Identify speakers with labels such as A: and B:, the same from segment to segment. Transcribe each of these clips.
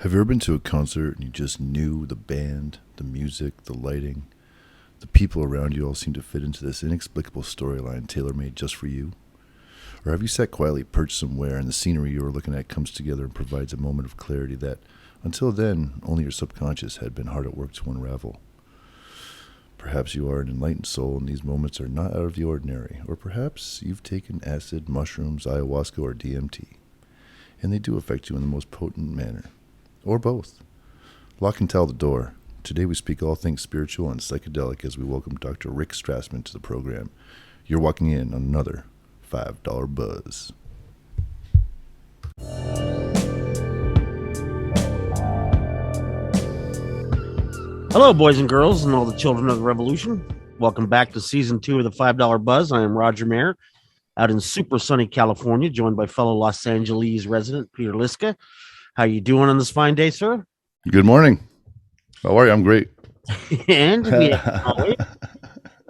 A: Have you ever been to a concert and you just knew the band, the music, the lighting, the people around you all seem to fit into this inexplicable storyline tailor-made just for you? Or have you sat quietly perched somewhere and the scenery you were looking at comes together and provides a moment of clarity that, until then, only your subconscious had been hard at work to unravel? Perhaps you are an enlightened soul and these moments are not out of the ordinary, or perhaps you've taken acid, mushrooms, ayahuasca, or DMT, and they do affect you in the most potent manner. Or both. Lock and tell the door. Today we speak all things spiritual and psychedelic as we welcome Dr. Rick Strassman to the program. You're walking in on another $5 Buzz.
B: Hello, boys and girls, and all the children of the revolution. Welcome back to season 2 of the $5 Buzz. I am Roger Mayer, out in super sunny California, joined by fellow Los Angeles resident Peter Liska. How you doing on this fine day, sir?
A: Good morning. How are you? I'm great.
B: And we have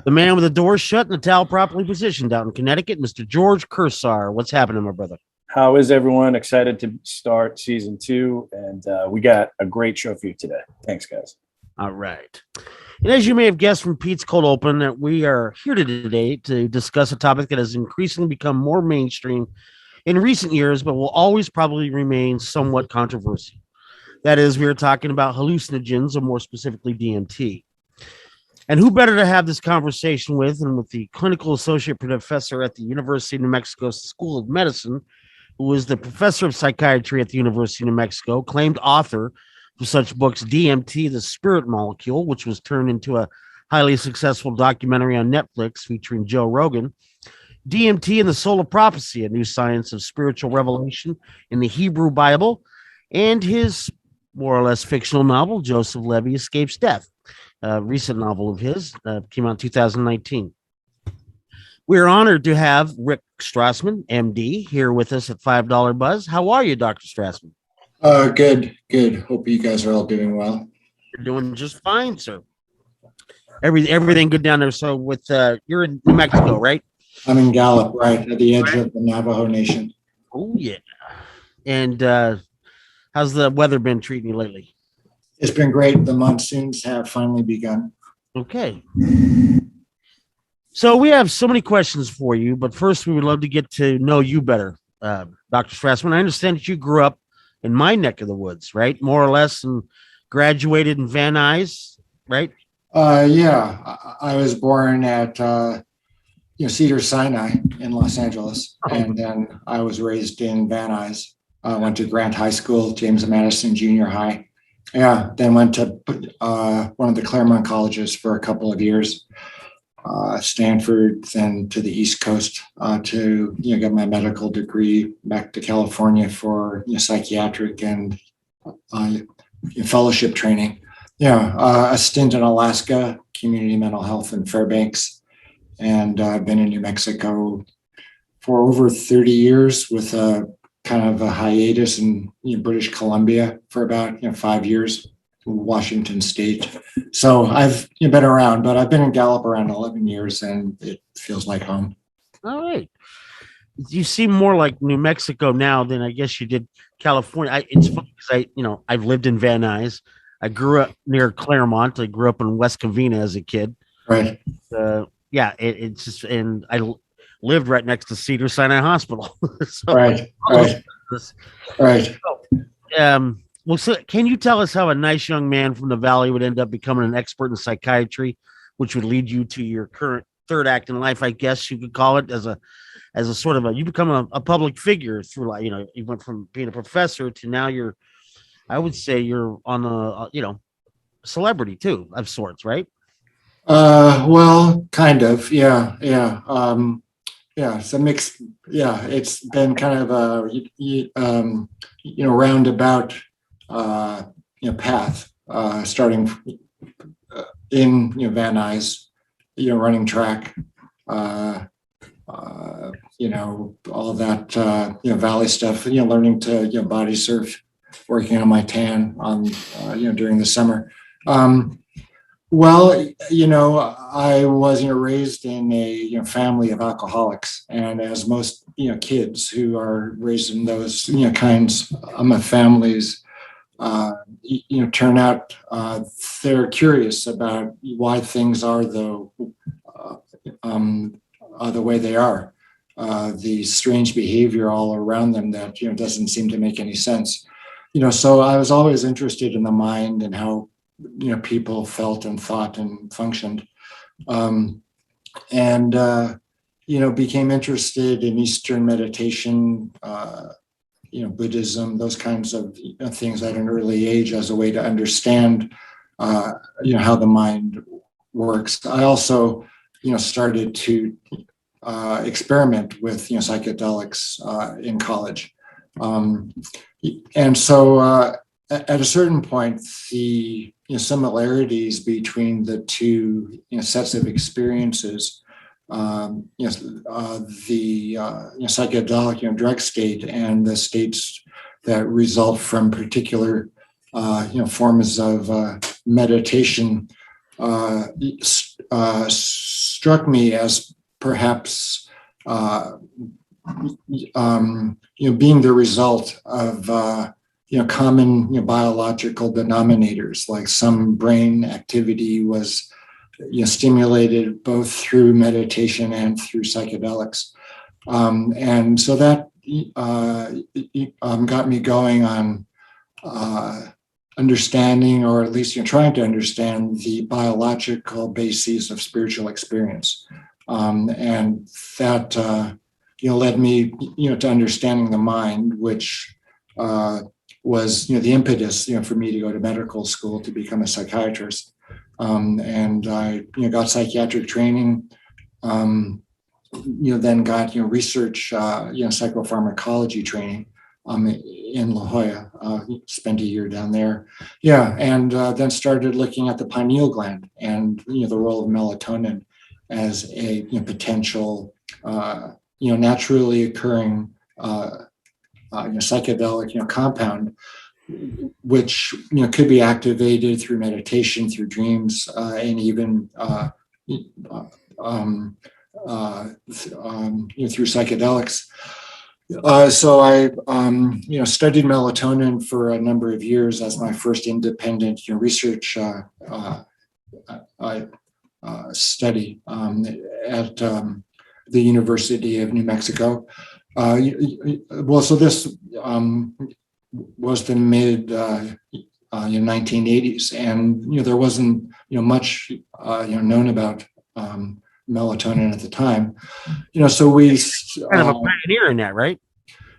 B: the man with the door shut and the towel properly positioned out in Connecticut, Mr. George Cursar. What's happening, my brother?
C: How is everyone? Excited to start season 2, and we got a great show for you today. Thanks, guys.
B: All right. And as you may have guessed from Pete's cold open, that we are here today to discuss a topic that has increasingly become more mainstream in recent years, but will always probably remain somewhat controversial. That is, we are talking about hallucinogens, or more specifically DMT. And who better to have this conversation with than with the clinical associate professor at the University of New Mexico School of Medicine, who is the professor of psychiatry at the University of New Mexico, acclaimed author of such books DMT, The Spirit Molecule, which was turned into a highly successful documentary on Netflix featuring Joe Rogan, DMT and the Soul of Prophecy, a new science of spiritual revelation in the Hebrew Bible, and his more or less fictional novel, Joseph Levy Escapes Death, a recent novel of his, came out in 2019. We're honored to have Rick Strassman, MD, here with us at $5 Buzz. How are you, Dr. Strassman?
D: Good. Hope you guys are all doing well.
B: You're doing just fine, sir. Everything good down there. So with you're in New Mexico, right?
D: I'm in Gallup, right at the edge of the Navajo Nation.
B: Oh, yeah. And how's the weather been treating you lately?
D: It's been great. The monsoons have finally begun.
B: Okay. So we have so many questions for you, but first we would love to get to know you better, Dr. Strassman. I understand that you grew up in my neck of the woods, right? More or less, and graduated in Van Nuys, right?
D: Yeah. I was born at Cedar Sinai in Los Angeles, and then I was raised in Van Nuys. I went to Grant High School, James Madison Junior High. Yeah, then went to one of the Claremont colleges for a couple of years, Stanford, then to the East Coast to get my medical degree, back to California for psychiatric and fellowship training. A stint in Alaska, community mental health in Fairbanks, and I've been in New Mexico for over 30 years with a kind of a hiatus in British Columbia for about 5 years, Washington State. So I've been around, but I've been in Gallup around 11 years, and it feels like home.
B: All right. You seem more like New Mexico now than I guess you did California. It's funny because I've lived in Van Nuys. I grew up near Claremont. I grew up in West Covina as a kid.
D: Right.
B: It's just, and I lived right next to Cedar Sinai Hospital. So,
D: right.
B: So can you tell us how a nice young man from the Valley would end up becoming an expert in psychiatry, which would lead you to your current third act in life, I guess you could call it, as a sort of you become a public figure through, you went from being a professor to now I would say you're on a, celebrity too, of sorts, right?
D: Well, kind of, yeah. It's a mix. Yeah, it's been kind of a roundabout path, starting in Van Nuys, running track, all that valley stuff, learning to body surf, working on my tan on during the summer. Well, I was raised in a family of alcoholics, and as most kids who are raised in those kinds of families, turn out they're curious about why things are the way they are. The strange behavior all around them that doesn't seem to make any sense. So I was always interested in the mind and how people felt and thought and functioned, and became interested in Eastern meditation, Buddhism, those kinds of things at an early age as a way to understand, how the mind works. I also, started to experiment with, psychedelics in college. And so at a certain point, the similarities between the two sets of experiences, the psychedelic drug state and the states that result from particular forms of meditation, struck me as perhaps being the result of common biological denominators, like some brain activity was stimulated both through meditation and through psychedelics. And so that got me going on understanding, or at least trying to understand, the biological bases of spiritual experience. And that led me to understanding the mind, which was the impetus for me to go to medical school to become a psychiatrist. And I got psychiatric training, then got research psychopharmacology training in La Jolla, spent a year down there. And then started looking at the pineal gland and the role of melatonin as a potential naturally occurring psychedelic compound, which could be activated through meditation, through dreams, and even through psychedelics. So I studied melatonin for a number of years as my first independent research study at the University of New Mexico. So this was the mid 1980s, and there wasn't much known about melatonin at the time. So we
B: Kind of a pioneer in that, right?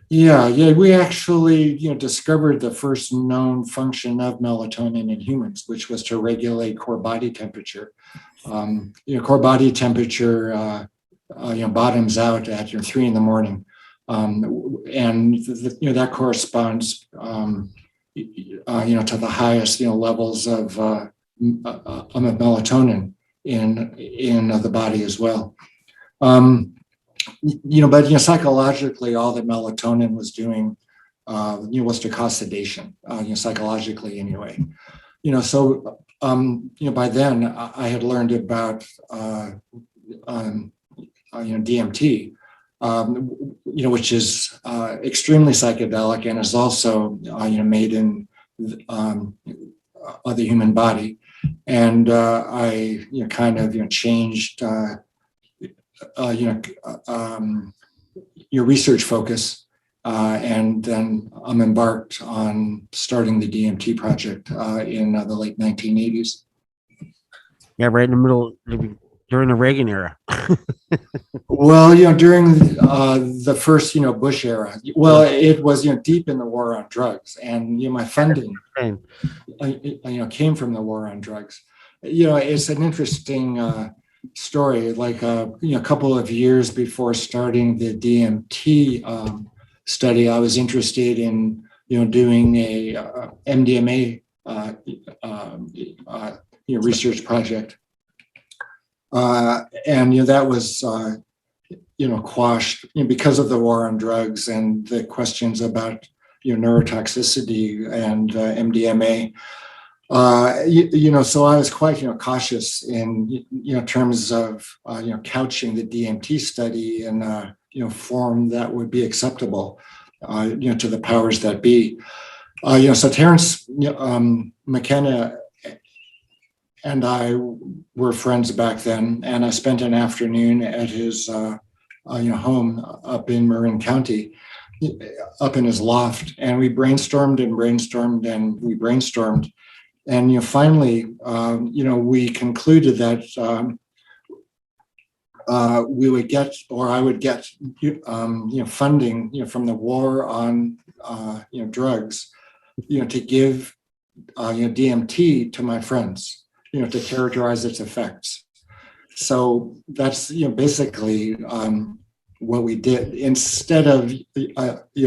D: Yeah, we actually discovered the first known function of melatonin in humans, which was to regulate core body temperature. Core body temperature bottoms out at 3 a.m. And that corresponds to the highest levels of melatonin in the body as well. But psychologically, all that melatonin was doing was to cause sedation, psychologically anyway. So by then I had learned about DMT, which is extremely psychedelic and is also made in the human body. And I kind of changed your research focus, and then I'm embarked on starting the DMT project in the late 1980s.
B: Yeah, right in the middle, during the Reagan era.
D: Well, during the first, Bush era. Well, it was, deep in the war on drugs, and my funding, came from the war on drugs. It's an interesting story. Like a couple of years before starting the DMT study, I was interested in doing a MDMA research project, and that was quashed because of the war on drugs and the questions about neurotoxicity and MDMA. So I was quite cautious in terms of couching the DMT study in a form that would be acceptable to the powers that be. So Terrence McKenna and I were friends back then, and I spent an afternoon at his home up in Marin County, up in his loft, and we brainstormed and brainstormed and we brainstormed, and finally, we concluded that we would get, or I would get, funding, from the war on drugs, to give DMT to my friends, to characterize its effects. So that's basically what we did. Instead of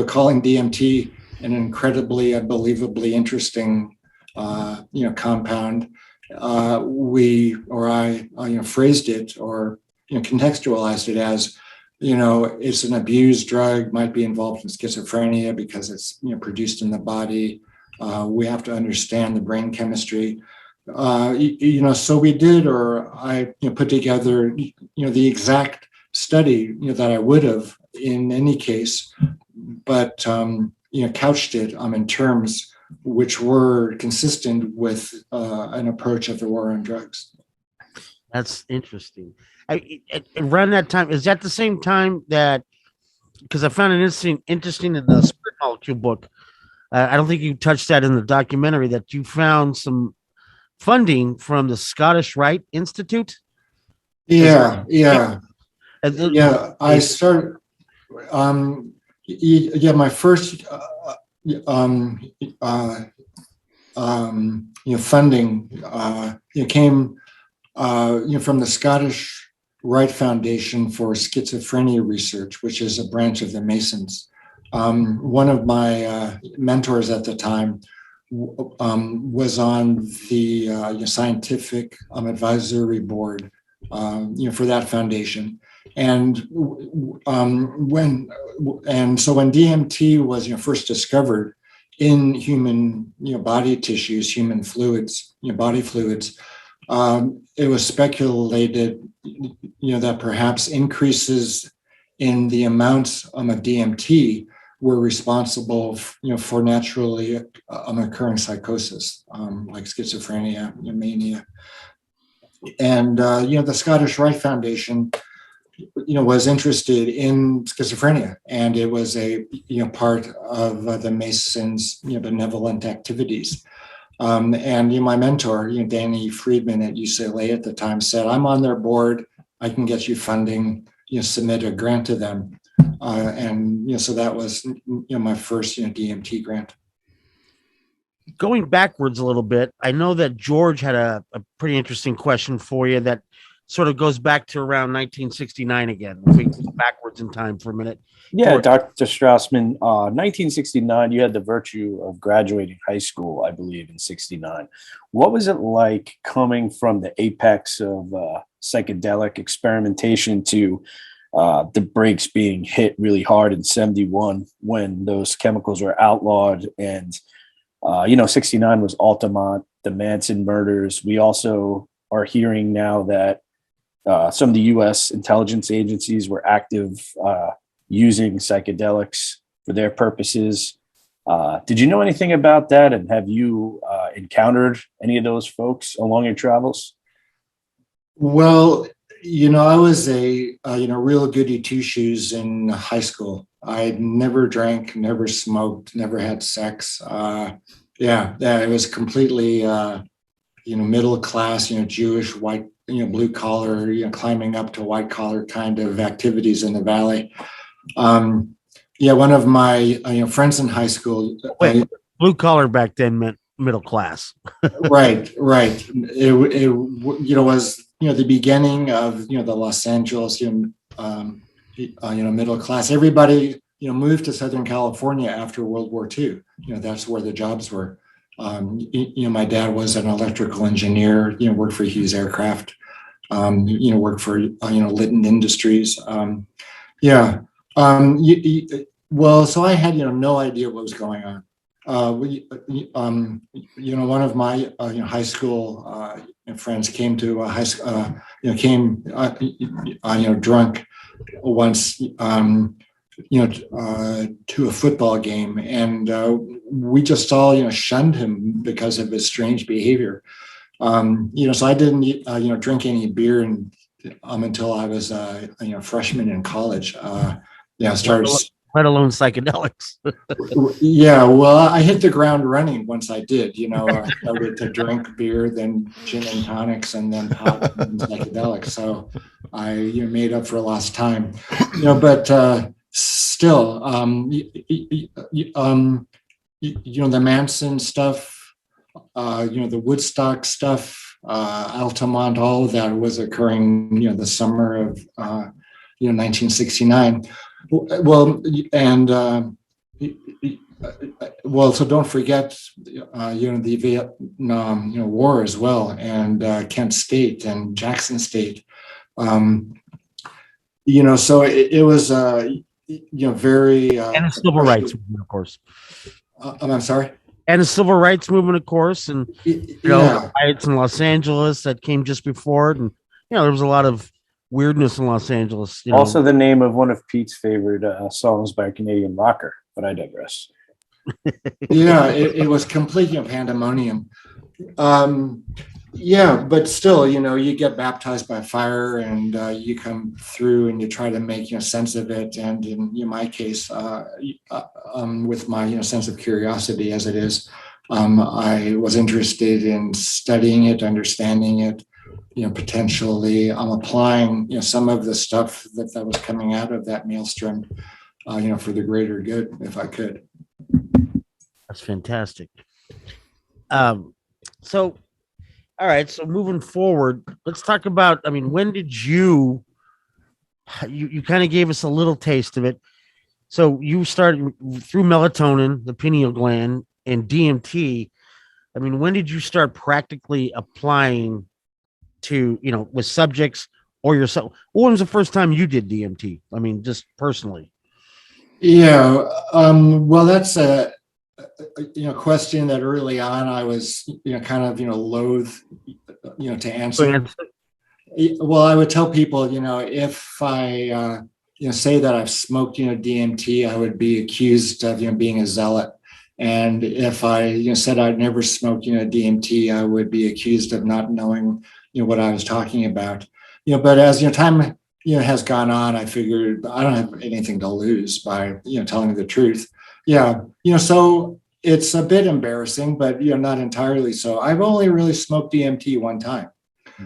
D: calling DMT an incredibly, unbelievably interesting compound, I phrased it or contextualized it as it's an abused drug, might be involved in schizophrenia because it's produced in the body. We have to understand the brain chemistry. So we did, or I put together the exact study that I would have in any case, but couched it in terms which were consistent with an approach of the war on drugs.
B: That's interesting. Around that time, is that the same time that, because I found it interesting in the Spirit Molecule book, I don't think you touched that in the documentary, that you found some funding from the Scottish Rite Institute?
D: Yeah. I started, my first, funding, came, from the Scottish Rite Foundation for Schizophrenia Research, which is a branch of the Masons. One of my mentors at the time was on the scientific advisory board, for that foundation. And when DMT was first discovered in human body tissues, human fluids, body fluids, it was speculated that perhaps increases in the amounts of DMT were responsible for naturally occurring psychosis, like schizophrenia, mania. And the Scottish Rite Foundation was interested in schizophrenia, and it was a part of the Masons benevolent activities. And my mentor, Danny Friedman at UCLA at the time, said, "I'm on their board. I can get you funding. Submit a grant to them." And so that was my first DMT grant.
B: Going backwards a little bit, I know that George had a pretty interesting question for you that sort of goes back to around 1969 again. If we go backwards in time for a minute.
C: Yeah,
B: George.
C: Dr. Strassman, 1969, you had the virtue of graduating high school, I believe, in 69. What was it like coming from the apex of psychedelic experimentation to the brakes being hit really hard in 71 when those chemicals were outlawed? And 69 was Altamont, the Manson murders. We also are hearing now that some of the U.S. intelligence agencies were active using psychedelics for their purposes. Did you know anything about that? And have you encountered any of those folks along your travels?
D: Well, I was a real goody two shoes in high school. I never drank, never smoked, never had sex. It was completely middle class, Jewish, white, blue collar, climbing up to white collar kind of activities in the valley. One of my friends in high school.
B: Wait, blue collar back then meant middle class.
D: Right. It was the beginning of the Los Angeles middle class. Everybody moved to Southern California after World War II. That's where the jobs were. My dad was an electrical engineer. Worked for Hughes Aircraft. Worked for Litton Industries. So I had no idea what was going on. One of my high school friends came to high school, drunk once, to a football game, and we just all shunned him because of his strange behavior. So I didn't drink any beer until I was freshman in college. Started.
B: Let alone psychedelics.
D: Yeah, well, I hit the ground running once I did. I started to drink beer, then gin and tonics, and then pot and psychedelics. So I made up for lost time. But still, the Manson stuff, the Woodstock stuff, Altamont, all of that was occurring, the summer of 1969. Well, and so don't forget, the Vietnam, War as well, and Kent State and Jackson State. So it was, very.
B: And the civil rights movement, of course.
D: I'm sorry.
B: And the civil rights movement, of course, and riots in Los Angeles that came just before it, and there was a lot of weirdness in Los Angeles.
C: Also, the name of one of Pete's favorite songs by a Canadian rocker, but I digress.
D: It was complete pandemonium. But still, you get baptized by fire, and you come through and you try to make sense of it. And in my case, with my sense of curiosity as it is, I was interested in studying it, understanding it. Potentially applying some of the stuff that was coming out of that maelstrom, for the greater good, if I could.
B: That's fantastic. So, all right. So moving forward, let's talk about. When did you kind of gave us a little taste of it? So you started through melatonin, the pineal gland, and DMT. When did you start practically applying to with subjects or yourself? When was the first time you did DMT? Just personally.
D: Well, that's a question that early on I was kind of loath to answer. Well, I would tell people if I say that I've smoked DMT, I would be accused of being a zealot. And if I said I'd never smoked DMT, I would be accused of not knowing what I was talking about. But as time has gone on, I figured I don't have anything to lose by telling the truth. So it's a bit embarrassing, but not entirely so. I've only really smoked DMT one time.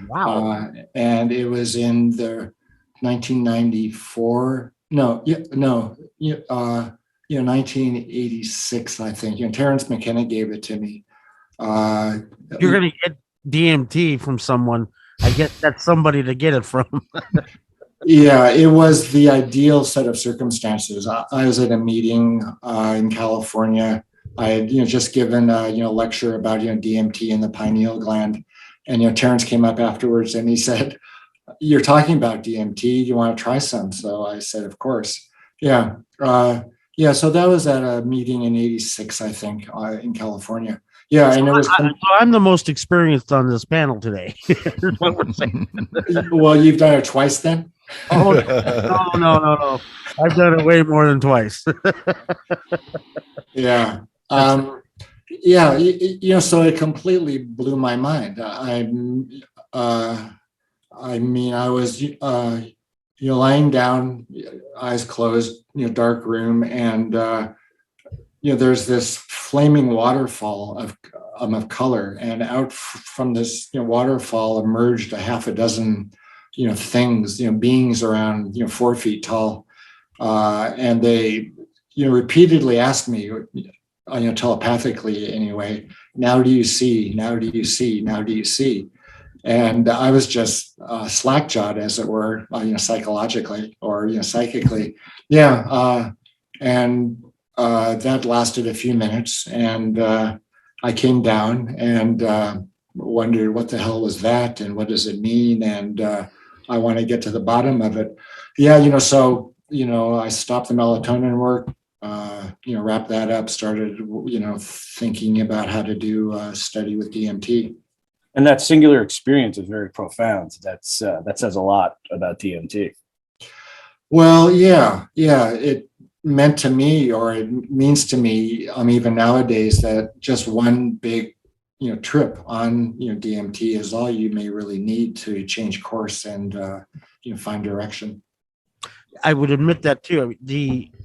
B: Wow.
D: And it was in the 1994. 1986, I think. Terrence McKenna gave it to me.
B: You're gonna get DMT from someone. I guess that's somebody to get it from.
D: It was the ideal set of circumstances. I was at a meeting in California. I had just given a lecture about DMT in the pineal gland, and Terrence came up afterwards and he said, "You're talking about DMT. You want to try some?" So I said, "Of course." So that was at a meeting in '86, I think, in California. And it was.
B: So I'm the most experienced on this panel today. What we're saying.
D: Well, you've done it twice then?
B: Oh no! I've done it way more than twice.
D: So it completely blew my mind. I was lying down, eyes closed, dark room, and there's this flaming waterfall of color, and out from this waterfall emerged a half a dozen things, beings around 4 feet tall, and they repeatedly asked me, telepathically anyway, "Now do you see? Now do you see? Now do you see?" And I was just slack-jawed, as it were, psychologically or psychically. And that lasted a few minutes, and I came down and wondered what the hell was that, and what does it mean, and I want to get to the bottom of it. So I stopped the melatonin work, wrapped that up, started thinking about how to do a study with DMT.
C: And that singular experience is very profound. That says a lot about DMT.
D: Well, it meant to me, or it means to me, even nowadays, that just one big, trip on, DMT is all you may really need to change course and, find direction.
B: I would admit that too.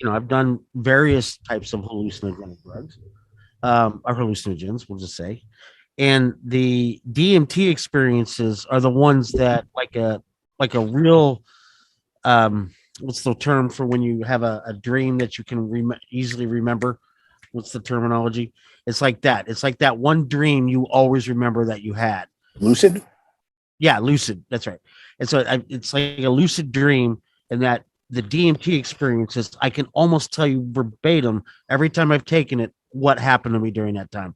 B: I've done various types of hallucinogenic drugs, or hallucinogens, we'll just say, and the DMT experiences are the ones that like a real what's the term for when you have a dream that you can easily remember? What's the terminology? It's like that. It's like that one dream you always remember that you had.
C: Lucid?
B: Yeah, lucid. That's right. And so it's like a lucid dream, and that the DMT experiences, I can almost tell you verbatim every time I've taken it what happened to me during that time.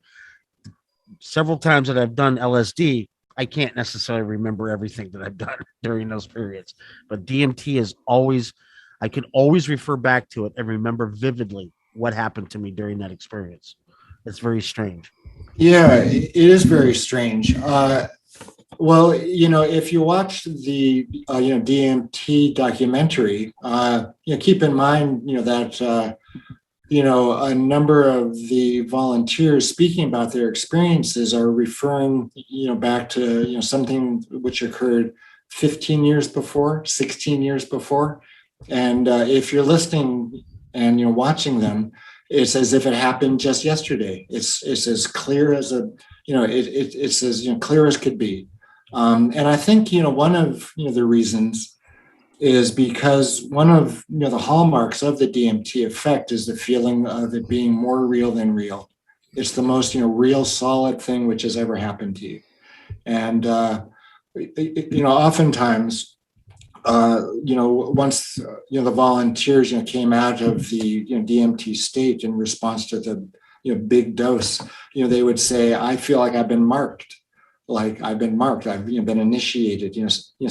B: Several times that I've done LSD, I can't necessarily remember everything that I've done during those periods, but DMT is always, I can always refer back to it and remember vividly what happened to me during that experience. It's very strange.
D: Yeah, it is very strange. Well, if you watch the DMT documentary, keep in mind, that a number of the volunteers speaking about their experiences are referring, back to something which occurred 15 years before, 16 years before, and if you're listening and you're watching them, it's as if it happened just yesterday. It's as clear as it's as clear as could be. And I think, one of the reasons is because one of the hallmarks of the DMT effect is the feeling of it being more real than real. It's the most real, solid thing which has ever happened to you. And oftentimes, once the volunteers came out of the DMT state in response to the big dose, they would say, "I feel like I've been marked." Like I've been marked, I've been initiated.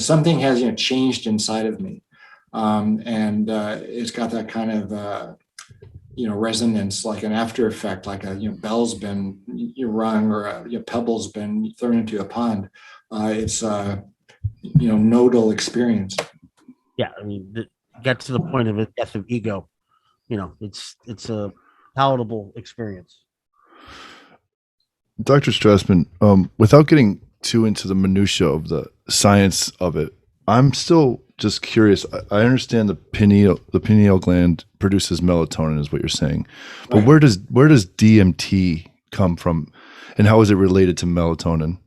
D: Something has changed inside of me, and it's got that kind of resonance, like an after effect, like a bell's been rung or a pebble's been thrown into a pond. It's nodal experience.
B: Yeah, I mean, get to the point of a death of ego. It's a palatable experience.
A: Dr. Strassman, without getting too into the minutia of the science of it, I'm still just curious. I understand the pineal gland produces melatonin, is what you're saying, but
D: Right.
A: where does DMT come from, and how is it related to melatonin?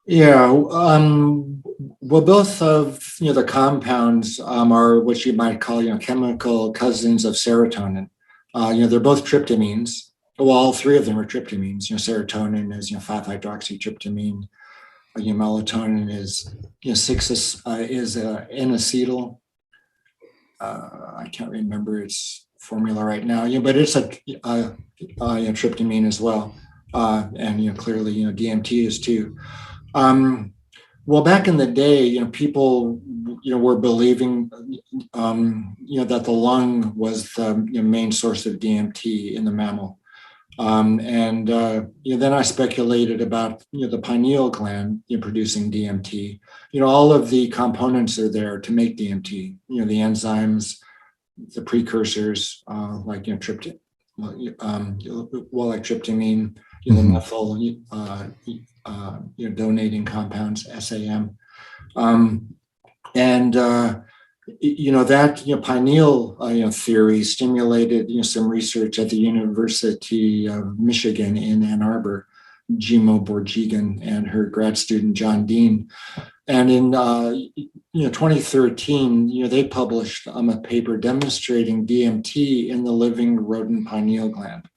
D: Yeah, well, both of the compounds are what you might call chemical cousins of serotonin. They're both tryptamines. Well, all three of them are tryptamines. Serotonin is 5-hydroxytryptamine. Melatonin is 6 is N-acetyl. I can't remember its formula right now. But it's a tryptamine as well, and clearly DMT is too. Well, back in the day, people were believing that the lung was the main source of DMT in the mammal. And then I speculated about the pineal gland producing DMT. All of the components are there to make DMT. The enzymes, the precursors, like tryptamine, like tryptamine, the methyl, donating compounds, SAM, and that pineal theory stimulated some research at the University of Michigan in Ann Arbor, Jimo Borjigan and her grad student John Dean, and in 2013 they published a paper demonstrating DMT in the living rodent pineal gland.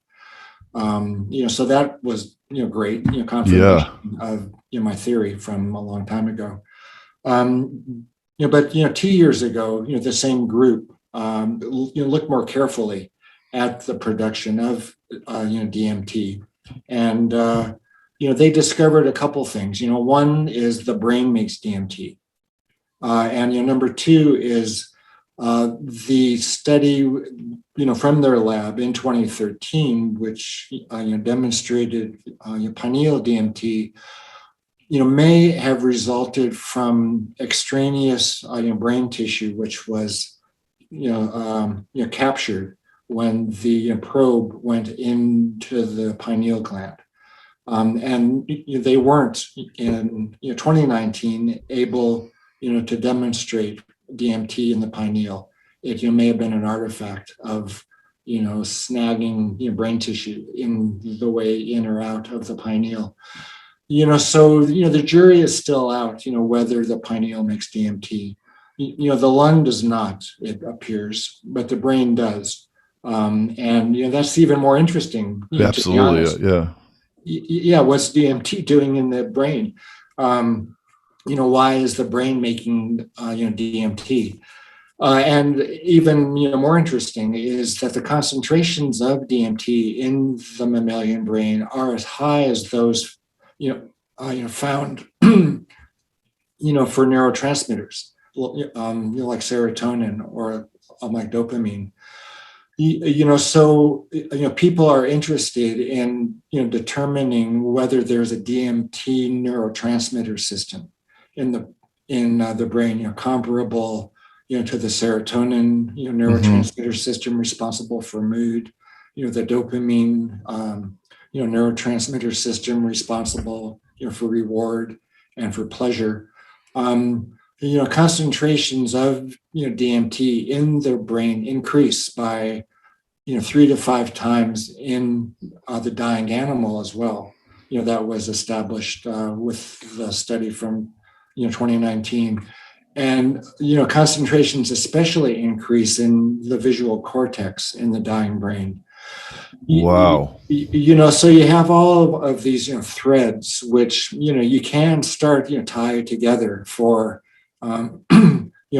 D: So that was great, confirmation of my theory from a long time ago. But 2 years ago, the same group looked more carefully at the production of DMT, and they discovered a couple things. One is the brain makes DMT, and number two is the study from their lab in 2013, which demonstrated pineal DMT may have resulted from extraneous brain tissue, which was captured when the probe went into the pineal gland. And they weren't in 2019 able to demonstrate DMT in the pineal. It may have been an artifact of snagging brain tissue in the way in or out of the pineal. So the jury is still out whether the pineal makes DMT. The lung does not, it appears, but the brain does. And that's even more interesting.
A: Absolutely,
D: yeah. What's DMT doing in the brain? Why is the brain making DMT? And even more interesting is that the concentrations of DMT in the mammalian brain are as high as those found for neurotransmitters, like serotonin or like dopamine. So people are interested in determining whether there's a DMT neurotransmitter system in the brain, comparable to the serotonin neurotransmitter system responsible for mood, the dopamine neurotransmitter system responsible for reward and for pleasure. Concentrations of DMT in the brain increase by 3 to 5 times in the dying animal as well. That was established with the study from 2019. And concentrations especially increase in the visual cortex in the dying brain.
A: Wow.
D: So you have all of these threads which you can start tie together for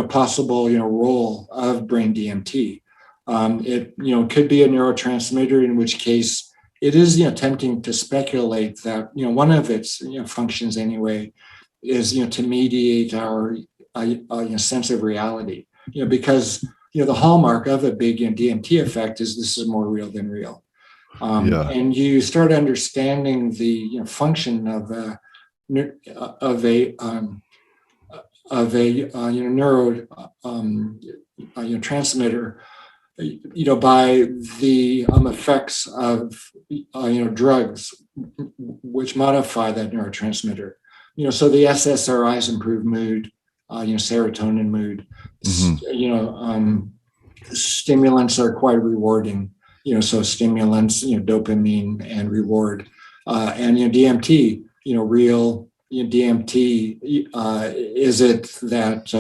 D: possible role of brain DMT. It could be a neurotransmitter, in which case it is tempting to speculate that one of its functions anyway is to mediate our sense of reality. Because the hallmark of a big DMT effect is this is more real than real. And you start understanding the function of a neurotransmitter, by the effects of drugs which modify that neurotransmitter. So the SSRIs improve mood, serotonin mood. Stimulants are quite rewarding. So stimulants, dopamine and reward, and DMT. Real DMT. Is it that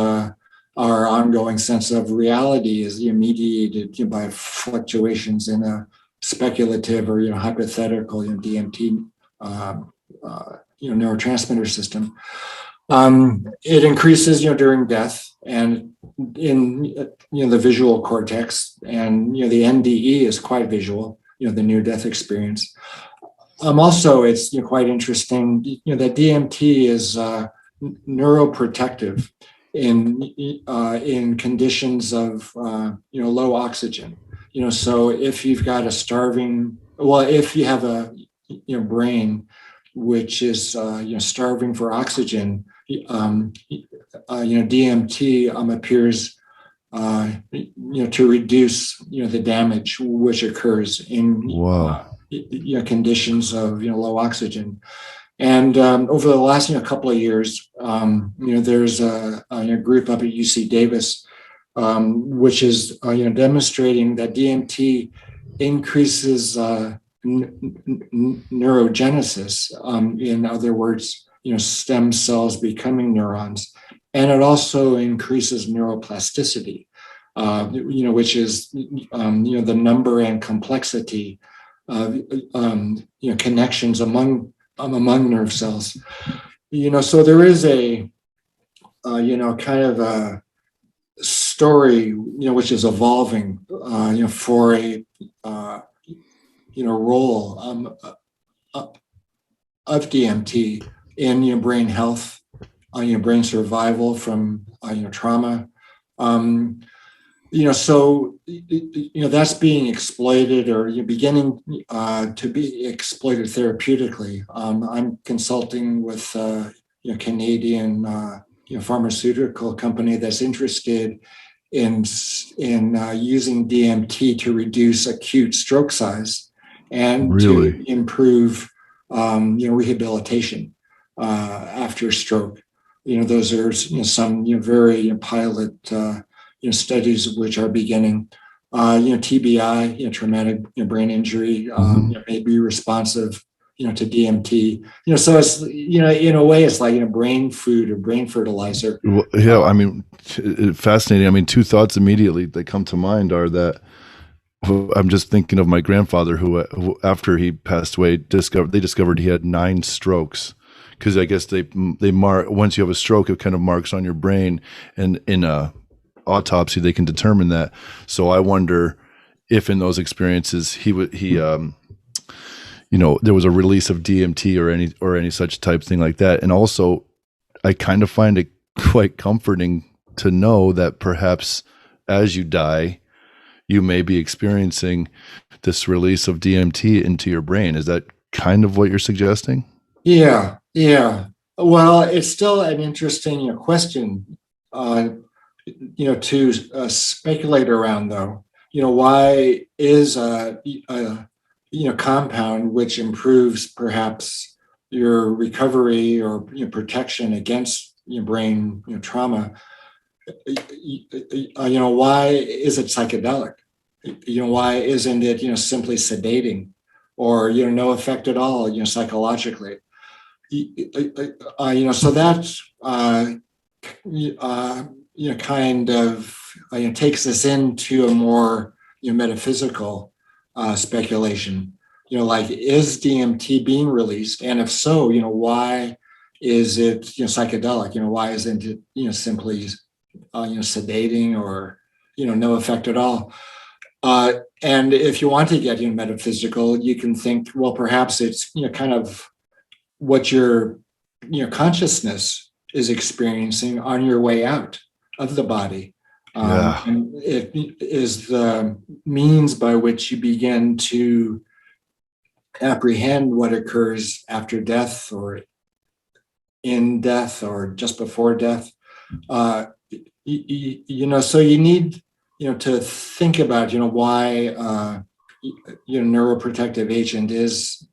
D: our ongoing sense of reality is mediated by fluctuations in a speculative or hypothetical DMT neurotransmitter system? It increases during death and in the visual cortex, and the NDE is quite visual, the near-death experience. Also, it's quite interesting that DMT is neuroprotective in conditions of low oxygen. So if you've got if you have a brain which is starving for oxygen, DMT appears to reduce the damage which occurs in conditions of low oxygen. And over the last couple of years, there's a group up at UC Davis which is demonstrating that DMT increases neurogenesis. In other words, stem cells becoming neurons, and it also increases neuroplasticity, which is the number and complexity of connections among nerve cells. So there is a kind of a story which is evolving for a role of DMT in brain health, brain survival from trauma. So that's being exploited or beginning to be exploited therapeutically. I'm consulting with Canadian pharmaceutical company that's interested in using DMT to reduce acute stroke size and
A: Really?
D: to improve rehabilitation after stroke. Those are some very pilot studies which are beginning. TBI, traumatic brain injury, may be responsive to DMT. So it's in a way it's like brain food or brain fertilizer.
A: Well, yeah, I mean, fascinating. I mean, two thoughts immediately that come to mind are that I'm just thinking of my grandfather who after he passed away, they discovered he had 9 strokes, because I guess they mark, once you have a stroke, it kind of marks on your brain, and in a autopsy they can determine that. So I wonder if in those experiences there was a release of DMT or any such type thing like that. And also, I kind of find it quite comforting to know that perhaps as you die, you may be experiencing this release of DMT into your brain. Is that kind of what you're suggesting?
D: Yeah. Well, it's still an interesting question, to speculate around, though. Why is a compound which improves perhaps your recovery or protection against brain trauma, why is it psychedelic? Why isn't it simply sedating, or no effect at all psychologically? So that's kind of takes us into a more metaphysical speculation. Like, is DMT being released, and if so, why is it psychedelic? Why isn't it simply sedating, or no effect at all? And if you want to get metaphysical, you can think, well, perhaps it's kind of what your consciousness is experiencing on your way out of the body. And it is the means by which you begin to apprehend what occurs after death, or in death, or just before death. So you need to think about why neuroprotective agent is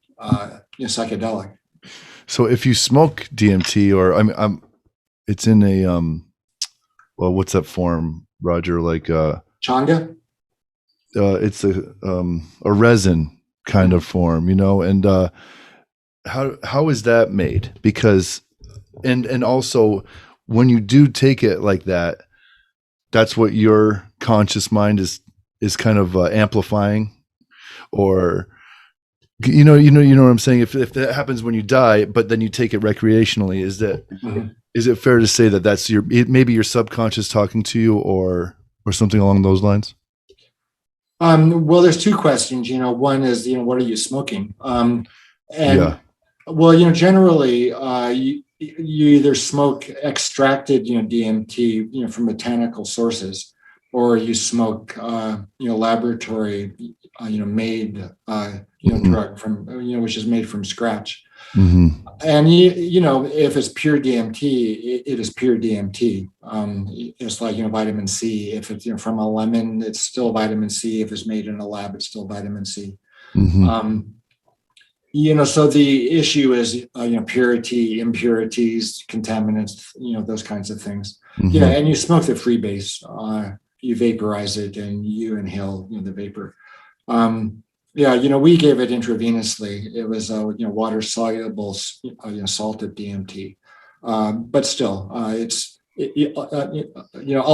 D: psychedelic.
A: So if you smoke DMT, or it's in a well, what's that form, Roger? Like
D: Changa?
A: It's a resin kind of form, and how is that made? Because and also, when you do take it like that, that's what your conscious mind is kind of amplifying, or you know what I'm saying. If that happens when you die, but then you take it recreationally, is it fair to say that that's maybe your subconscious talking to you, or something along those lines?
D: Well, there's two questions. One is what are you smoking? Well, generally, you either smoke extracted DMT from botanical sources, or you smoke laboratory made drug from which is made from scratch. And if it's pure DMT, it is pure DMT. It's like vitamin C. If it's from a lemon, it's still vitamin C. If it's made in a lab, it's still vitamin C. So the issue is purity, impurities, contaminants, those kinds of things. And you smoke the freebase. You vaporize it and you inhale the vapor. We gave it intravenously. It was water soluble, salted DMT. But still,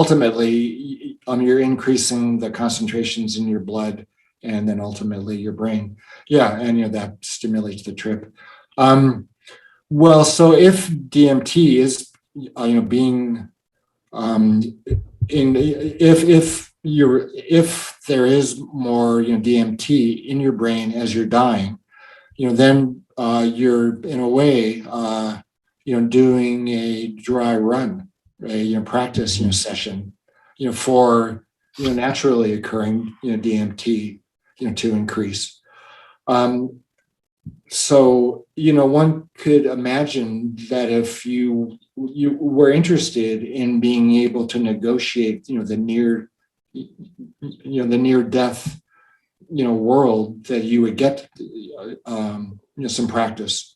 D: ultimately, you're increasing the concentrations in your blood, and then ultimately your brain. And that stimulates the trip. Well, so if DMT is being if there is more DMT in your brain as you're dying, then you're in a way doing a dry run, a practice session for naturally occurring DMT to increase. So, one could imagine that if you were interested in being able to negotiate, the near death, world, that you would get, some practice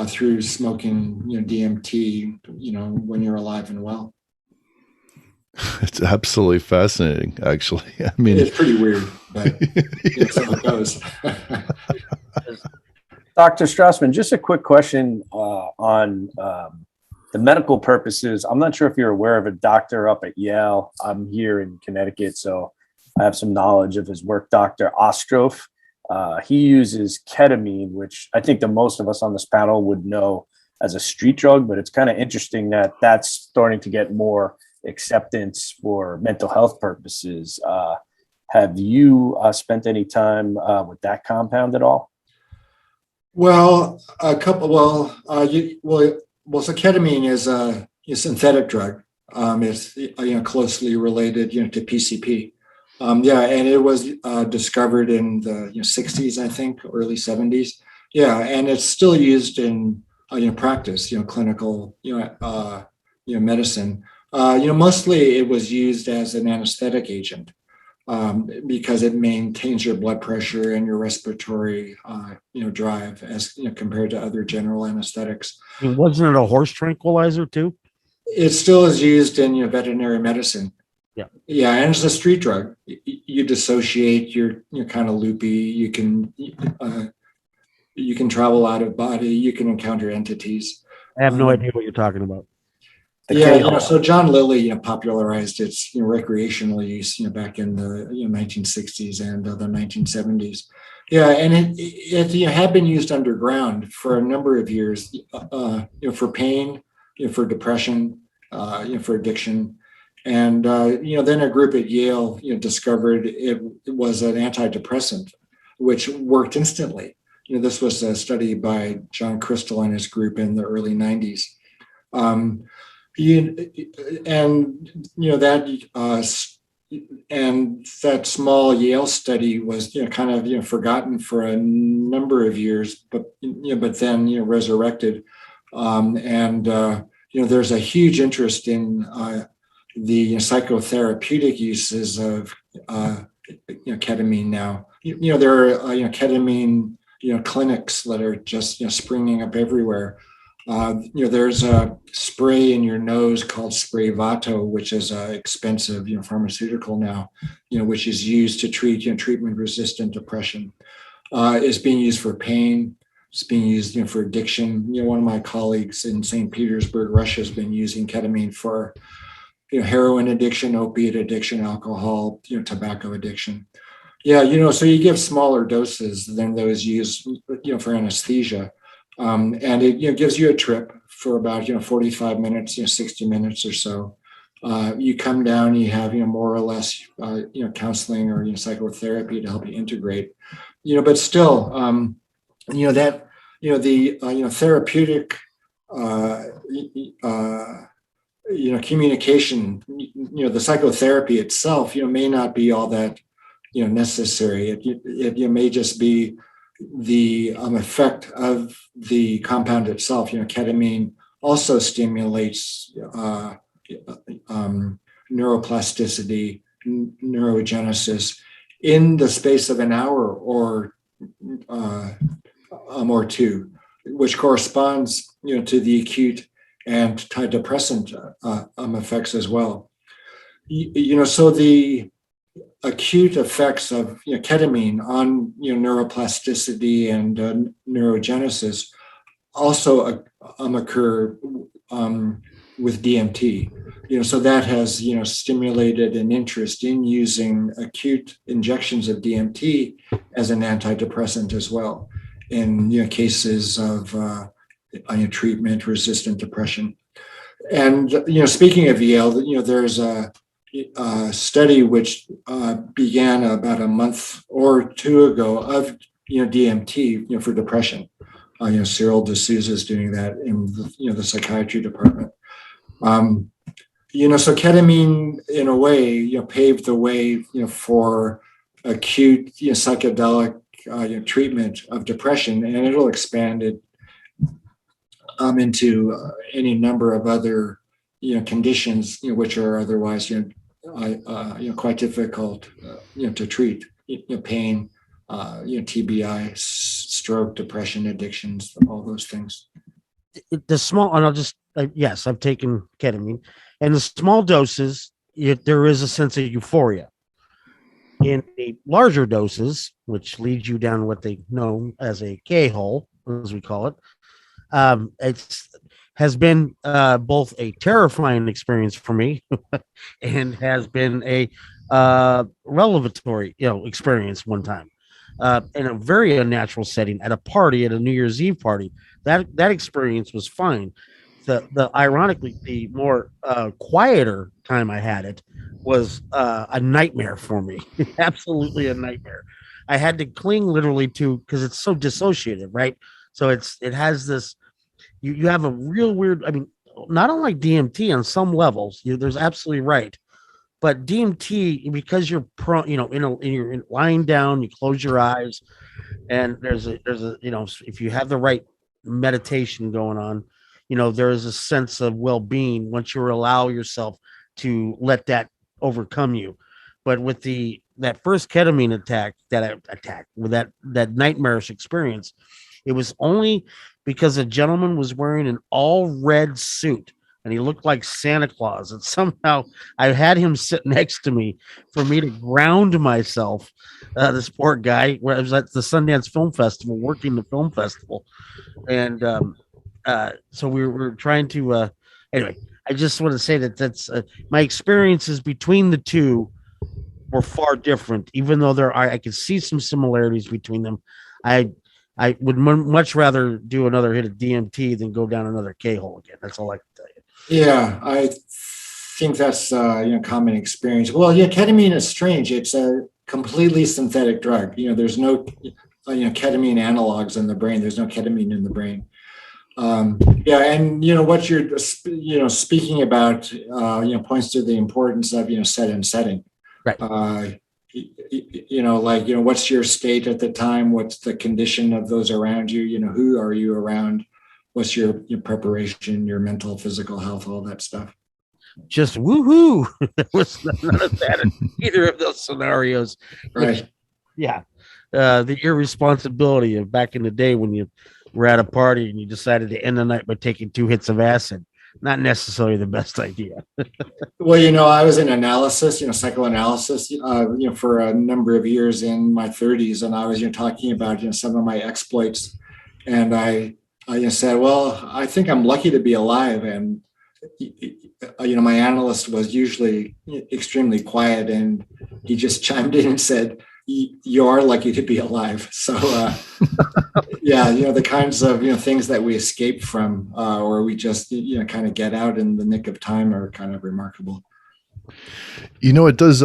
D: through smoking, DMT, when you're alive and well.
A: It's absolutely fascinating, actually. I mean,
D: It's pretty weird, but so it goes.
C: Dr. Strassman, just a quick question on the medical purposes. I'm not sure if you're aware of a doctor up at Yale. I'm here in Connecticut, so I have some knowledge of his work, Dr. Ostroff. He uses ketamine, which I think the most of us on this panel would know as a street drug, but it's kind of interesting that that's starting to get more acceptance for mental health purposes. Have you spent any time with that compound at all?
D: Well, a couple. So ketamine is a synthetic drug. It's closely related, to PCP. And it was discovered in the 60s, I think, early 70s. Yeah, and it's still used in practice, clinical, medicine. Mostly it was used as an anesthetic agent. Because it maintains your blood pressure and your respiratory, drive as compared to other general anesthetics.
B: I mean, wasn't it a horse tranquilizer too?
D: It still is used in veterinary medicine.
B: Yeah,
D: and it's a street drug. You dissociate, you're kind of loopy. You can travel out of body. You can encounter entities.
B: I have no idea what you're talking about.
D: So John Lilly, popularized its recreational use, back in the 1960s and the 1970s. Yeah, and it had been used underground for a number of years, for pain, for depression, for addiction, and then a group at Yale, discovered it was an antidepressant, which worked instantly. This was a study by John Crystal and his group in the early 90s. That small Yale study was kind of forgotten for a number of years, but then resurrected, there's a huge interest in the psychotherapeutic uses of ketamine now. There are ketamine clinics that are just springing up everywhere. There's a spray in your nose called Sprayvato, which is expensive, pharmaceutical now, which is used to treat, treatment-resistant depression. It's being used for pain. It's being used, for addiction. One of my colleagues in St. Petersburg, Russia, has been using ketamine for, heroin addiction, opiate addiction, alcohol, tobacco addiction. So you give smaller doses than those used, for anesthesia. And it gives you a trip for about 45 minutes, 60 minutes or so. You come down, you have more or less counseling or psychotherapy to help you integrate. But still, that the therapeutic communication, the psychotherapy itself, may not be all that necessary. It may just be the effect of the compound itself. Ketamine also stimulates neuroplasticity, neurogenesis in the space of an hour or two, which corresponds, to the acute antidepressant effects as well. So the acute effects of ketamine on neuroplasticity and neurogenesis also occur with DMT. So that has stimulated an interest in using acute injections of DMT as an antidepressant as well in cases of treatment-resistant depression. And speaking of Yale, there's a study which began about a month or two ago of DMT for depression. Cyril D'Souza is doing that in the psychiatry department. So ketamine, in a way, paved the way for acute psychedelic treatment of depression, and it'll expand it into any number of other conditions which are otherwise quite difficult to treat. Pain, TBI, stroke, depression, addictions, all those things.
B: The small, and yes, I've taken ketamine, and the small doses, there is a sense of euphoria. In the larger doses, which leads you down what they know as a K-hole, as we call it, has been both a terrifying experience for me and has been a revelatory, experience one time in a very unnatural setting at a party, at a New Year's Eve party. That experience was fine. The ironically, the more quieter time I had it was a nightmare for me. Absolutely a nightmare. I had to cling literally to, because it's so dissociated, right? So it has this. You have a real weird. I mean, not unlike DMT on some levels. There's absolutely right, but DMT, because you're you're lying down, you close your eyes, and there's a if you have the right meditation going on, there is a sense of well-being once you allow yourself to let that overcome you. But with that first ketamine attack with that nightmarish experience, it was only because a gentleman was wearing an all red suit and he looked like Santa Claus. And somehow I had him sit next to me for me to ground myself. This poor guy, where I was at the Sundance Film Festival, working the film festival. And so we were trying to, anyway, I just want to say that's my experiences between the two were far different, even though I could see some similarities between them. I would much rather do another hit of DMT than go down another K-hole again. That's all I can tell you.
D: Yeah, I think that's common experience. Well, ketamine is strange. It's a completely synthetic drug. There's no ketamine analogs in the brain. There's no ketamine in the brain. And what you're speaking about points to the importance of set and setting.
B: Right.
D: What's your state at the time? What's the condition of those around you? Who are you around? What's your preparation, your mental, physical health, all that stuff?
B: Just woohoo! It was none of that in either of those scenarios.
D: Right.
B: The irresponsibility of back in the day when you were at a party and you decided to end the night by taking 2 hits of acid. Not necessarily the best idea.
D: Well, I was in analysis, psychoanalysis, for a number of years in my 30s, and I was, talking about, some of my exploits, and I said, well, I think I'm lucky to be alive, and my analyst was usually extremely quiet, and he just chimed in and said, you are lucky to be alive. So, the kinds of, things that we escape from, or we just, kind of get out in the nick of time are kind of remarkable.
A: It does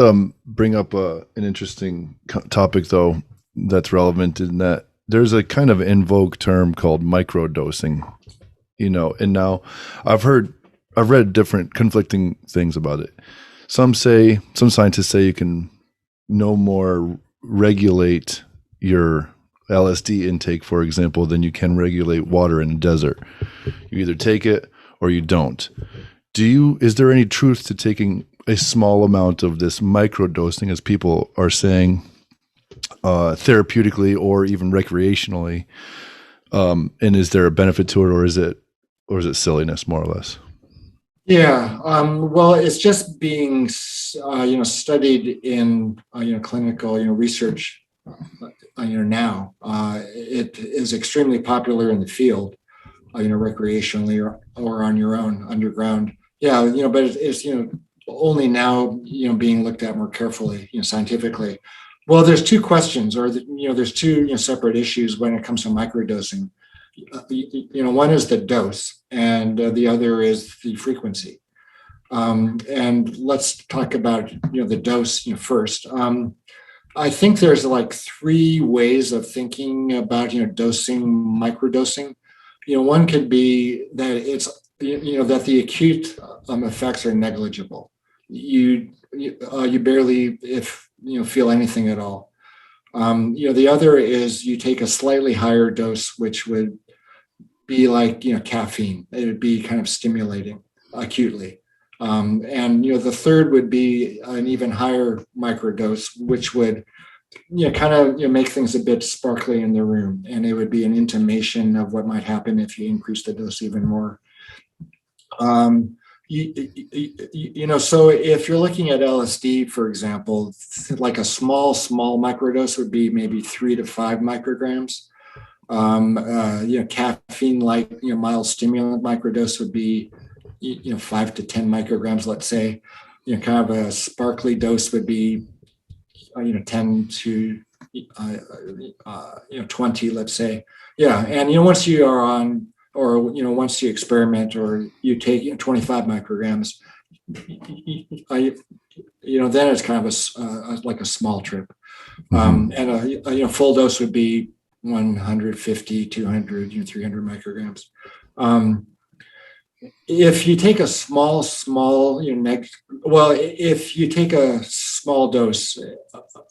A: bring up an interesting topic, though, that's relevant in that there's a kind of in vogue term called microdosing, and now I've read different conflicting things about it. Some scientists say you can no more regulate your LSD intake, for example, than you can regulate water in a desert. You either take it or you don't. Is there any truth to taking a small amount of this microdosing, as people are saying, therapeutically or even recreationally? And is there a benefit to it, or is it silliness, more or less?
D: Yeah, well, it's just being, studied in, clinical, research, now. It is extremely popular in the field, recreationally or on your own underground. Yeah, but it's only now, being looked at more carefully, scientifically. Well, there's two questions, or there's two separate issues when it comes to microdosing. One is the dose, and the other is the frequency. And let's talk about the dose first. I think there's like 3 ways of thinking about dosing, microdosing. One could be that it's that the acute effects are negligible. You barely feel anything at all. The other is you take a slightly higher dose, which would be like, caffeine. It would be kind of stimulating acutely. And the third would be an even higher microdose, which would kind of make things a bit sparkly in the room, and it would be an intimation of what might happen if you increase the dose even more. So if you're looking at LSD, for example, like a small microdose would be maybe 3 to 5 micrograms. Caffeine, like mild stimulant microdose would be 5 to 10 micrograms, let's say. Kind of a sparkly dose would be 10 to 20, let's say. Yeah, and once you are on, or once you experiment or you take 25 micrograms, then it's kind of like a small trip. And a full dose would be 150, 200, 300 micrograms. If you take a small, if you take a small dose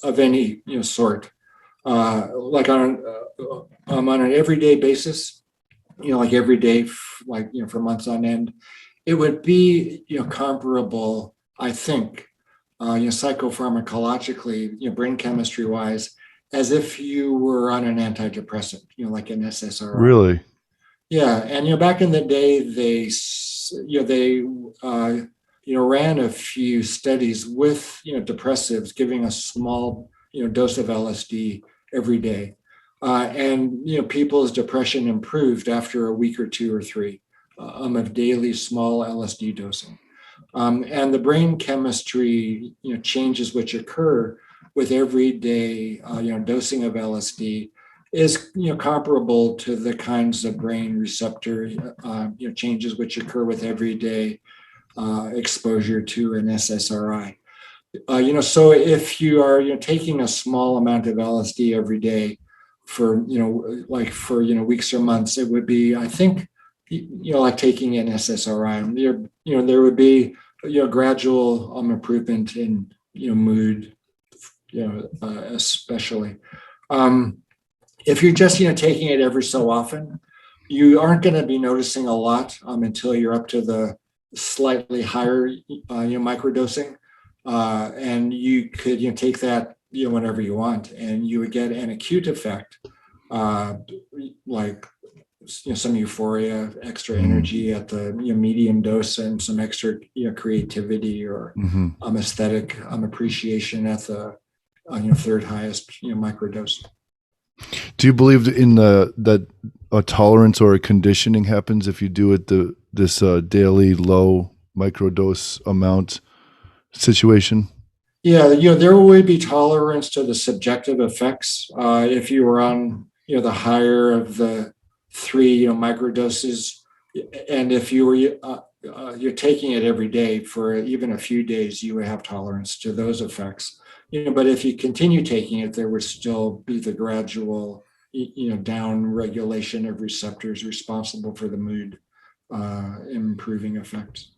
D: of any sort, like on an everyday basis, like every day, for months on end, it would be comparable, I think, psychopharmacologically, brain chemistry wise, as if you were on an antidepressant, like an SSRI.
A: Really?
D: Yeah, and back in the day, they ran a few studies with depressives, giving a small dose of LSD every day, and people's depression improved after a week or 2 or 3 of daily small LSD dosing, and the brain chemistry changes which occur with everyday dosing of LSD is comparable to the kinds of brain receptor changes which occur with everyday exposure to an SSRI. So if you are taking a small amount of LSD every day for weeks or months, it would be, I think, like taking an SSRI. There would be gradual improvement in mood, especially. If you're just taking it every so often, you aren't going to be noticing a lot until you're up to the slightly higher microdosing, and you could take that whenever you want, and you would get an acute effect, like some euphoria, extra energy at the medium dose, and some extra creativity or aesthetic appreciation at the third highest microdose.
A: Do you believe in that a tolerance or a conditioning happens if you do it this daily low microdose amount situation?
D: Yeah, there would be tolerance to the subjective effects if you were on the higher of the 3 microdoses, and if you were you're taking it every day for even a few days, you would have tolerance to those effects. But if you continue taking it, there would still be the gradual, down regulation of receptors responsible for the mood improving effects.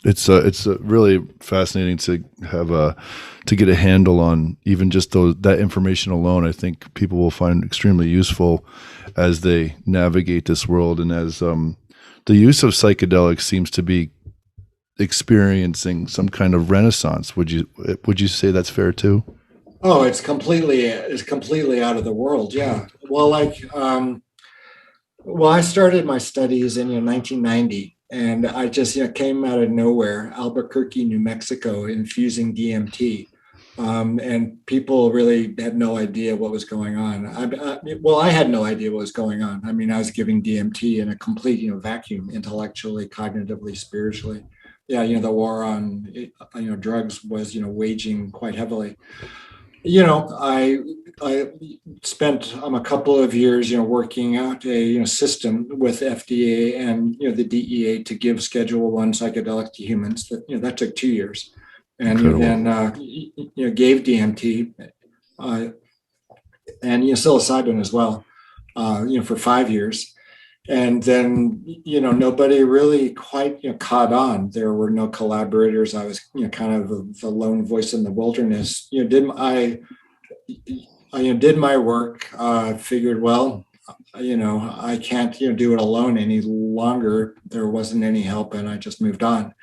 A: It's really fascinating to have to get a handle on even just that information alone. I think people will find extremely useful as they navigate this world, and as the use of psychedelics seems to be experiencing some kind of renaissance. Would you say that's fair too?
D: Oh, it's completely out of the world. Yeah. Well, I started my studies in 1990, and I just came out of nowhere, Albuquerque, New Mexico, infusing DMT, and people really had no idea what was going on. I had no idea what was going on. I mean, I was giving DMT in a complete vacuum, intellectually, cognitively, spiritually. Yeah, the war on drugs was waging quite heavily. I spent a couple of years working out a system with FDA and the DEA to give Schedule I psychedelic to humans. That took 2 years, and then gave DMT and psilocybin as well, for 5 years. And then, nobody really quite caught on. There were no collaborators. I was, kind of the lone voice in the wilderness. did my work, figured, well, I can't, do it alone any longer. There wasn't any help, and I just moved on.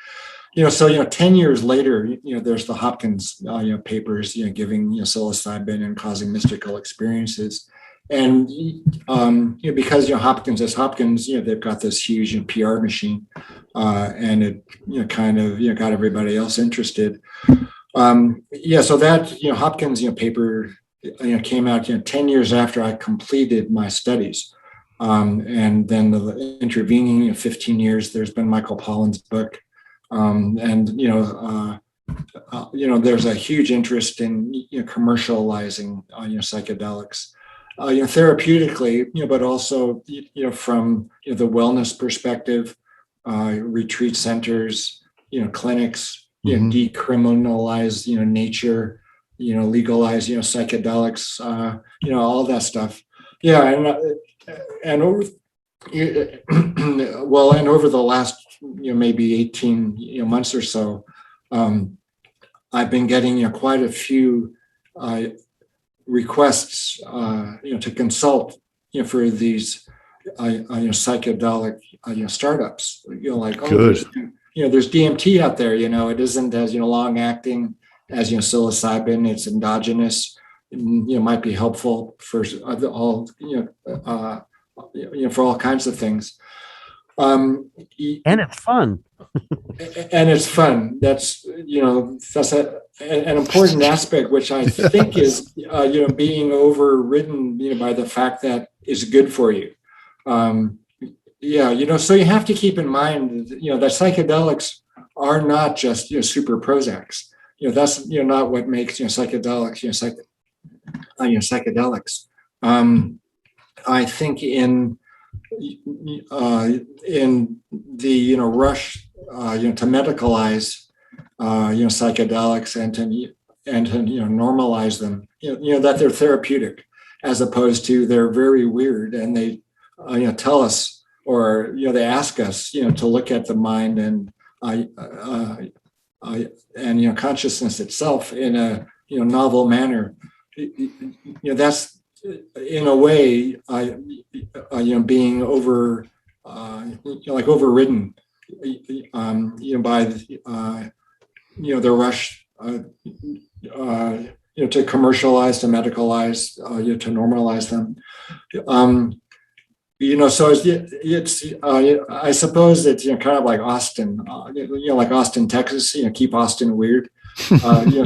D: So 10 years later, there's the Hopkins, papers, giving psilocybin and causing mystical experiences. And because Hopkins is Hopkins, they've got this huge PR machine, and it kind of got everybody else interested. So that Hopkins paper came out 10 years after I completed my studies, and then the intervening 15 years, there's been Michael Pollan's book, and there's a huge interest in commercializing psychedelics. Therapeutically, but also, from the wellness perspective, retreat centers, clinics, decriminalize, nature, legalize, psychedelics, all that stuff. Yeah, and over, and over the last, maybe 18 months or so, I've been getting quite a few requests, to consult, for these, psychedelic, startups. Like, oh,
A: Good.
D: there's DMT out there. It isn't as long acting as psilocybin. It's endogenous. Might be helpful for all for all kinds of things.
B: And it's fun.
D: And it's fun. That's that's an important aspect, which I think is being overridden by the fact that it's good for you. So you have to keep in mind that psychedelics are not just super Prozacs. That's not what makes psychedelics psychedelics. I think in the rush to medicalize psychedelics and to normalize them, that they're therapeutic, as opposed to they're very weird, and they tell us, or they ask us to look at the mind and consciousness itself in a novel manner. That's in a way being overridden by the rush to commercialize, to medicalize, to normalize them. So it's I suppose it's kind of like Austin, like Austin, Texas. Keep Austin weird.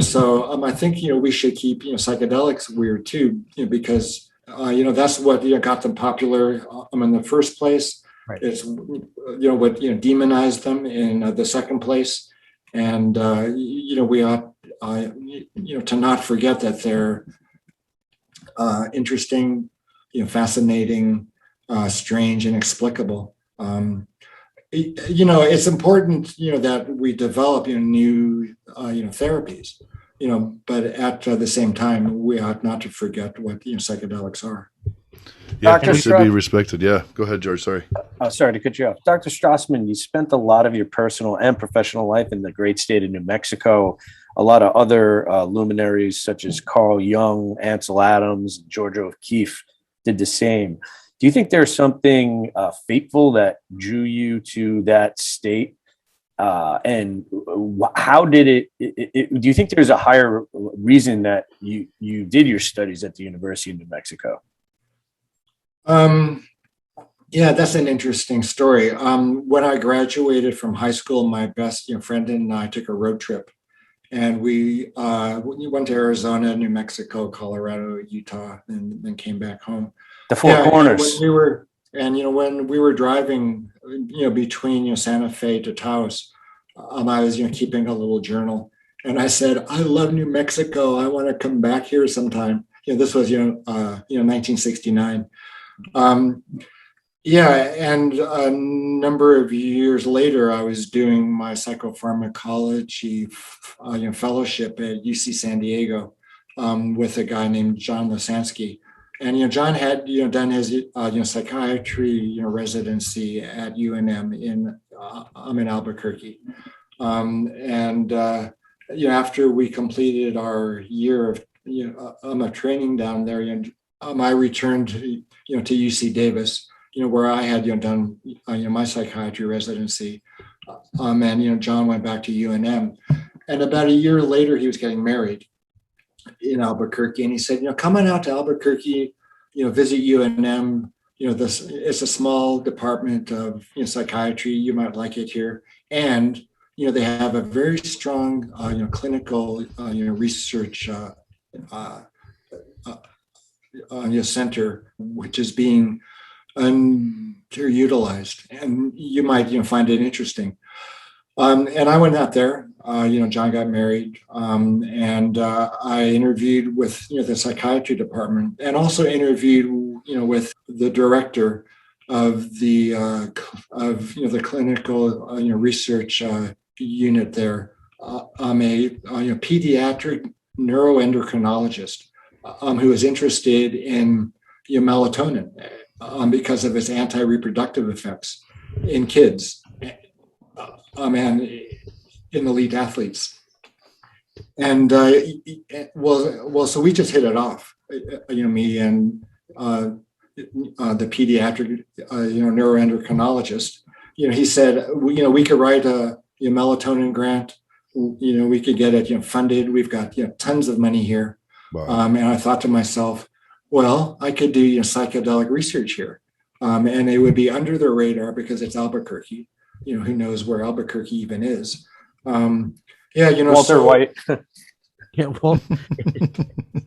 D: So I think we should keep psychedelics weird too, because that's what got them popular in the first place.
B: Right.
D: It's what demonized them in the second place, and we ought to not forget that they're interesting, fascinating, strange, and inexplicable. It's important that we develop new therapies, but at the same time we ought not to forget what psychedelics are.
A: Yeah,
C: Dr.
A: it should be respected. Yeah, go ahead, George. Sorry.
C: Sorry to cut you off. Dr. Strassman, you spent a lot of your personal and professional life in the great state of New Mexico. A lot of other luminaries such as Carl Jung, Ansel Adams, George O'Keeffe did the same. Do you think there's something fateful that drew you to that state? And how did it do you think there's a higher reason that you did your studies at the University of New Mexico?
D: Yeah, that's an interesting story. When I graduated from high school, my best friend and I took a road trip, and we went to Arizona, New Mexico, Colorado, Utah, and then came back home.
C: The Four Corners.
D: When we were driving, between Santa Fe to Taos, I was keeping a little journal, and I said, "I love New Mexico. I want to come back here sometime." This was 1969. And a number of years later, I was doing my psychopharmacology fellowship at UC San Diego with a guy named John Lasansky. And John had done his psychiatry residency at UNM in Albuquerque. After we completed our year of of training down there, I returned to UC Davis, where I had done my psychiatry residency, and John went back to UNM, and about a year later he was getting married in Albuquerque, and he said, come on out to Albuquerque, visit UNM. This it's a small department of psychiatry. You might like it here, and they have a very strong clinical research center, which is being underutilized, and you might find it interesting. And I went out there. John got married, and I interviewed with the psychiatry department, and also interviewed with the director of the the clinical research unit there. I'm a pediatric neuroendocrinologist who is interested in melatonin because of its anti-reproductive effects in kids and in elite athletes. And so we just hit it off, me and the pediatric neuroendocrinologist. He said, we could write a melatonin grant. We could get it funded. We've got tons of money here.
A: Wow.
D: And I thought to myself, well, I could do psychedelic research here, and it would be under the radar because it's Albuquerque. Who knows where Albuquerque even is?
C: Walter White.
B: Yeah, well,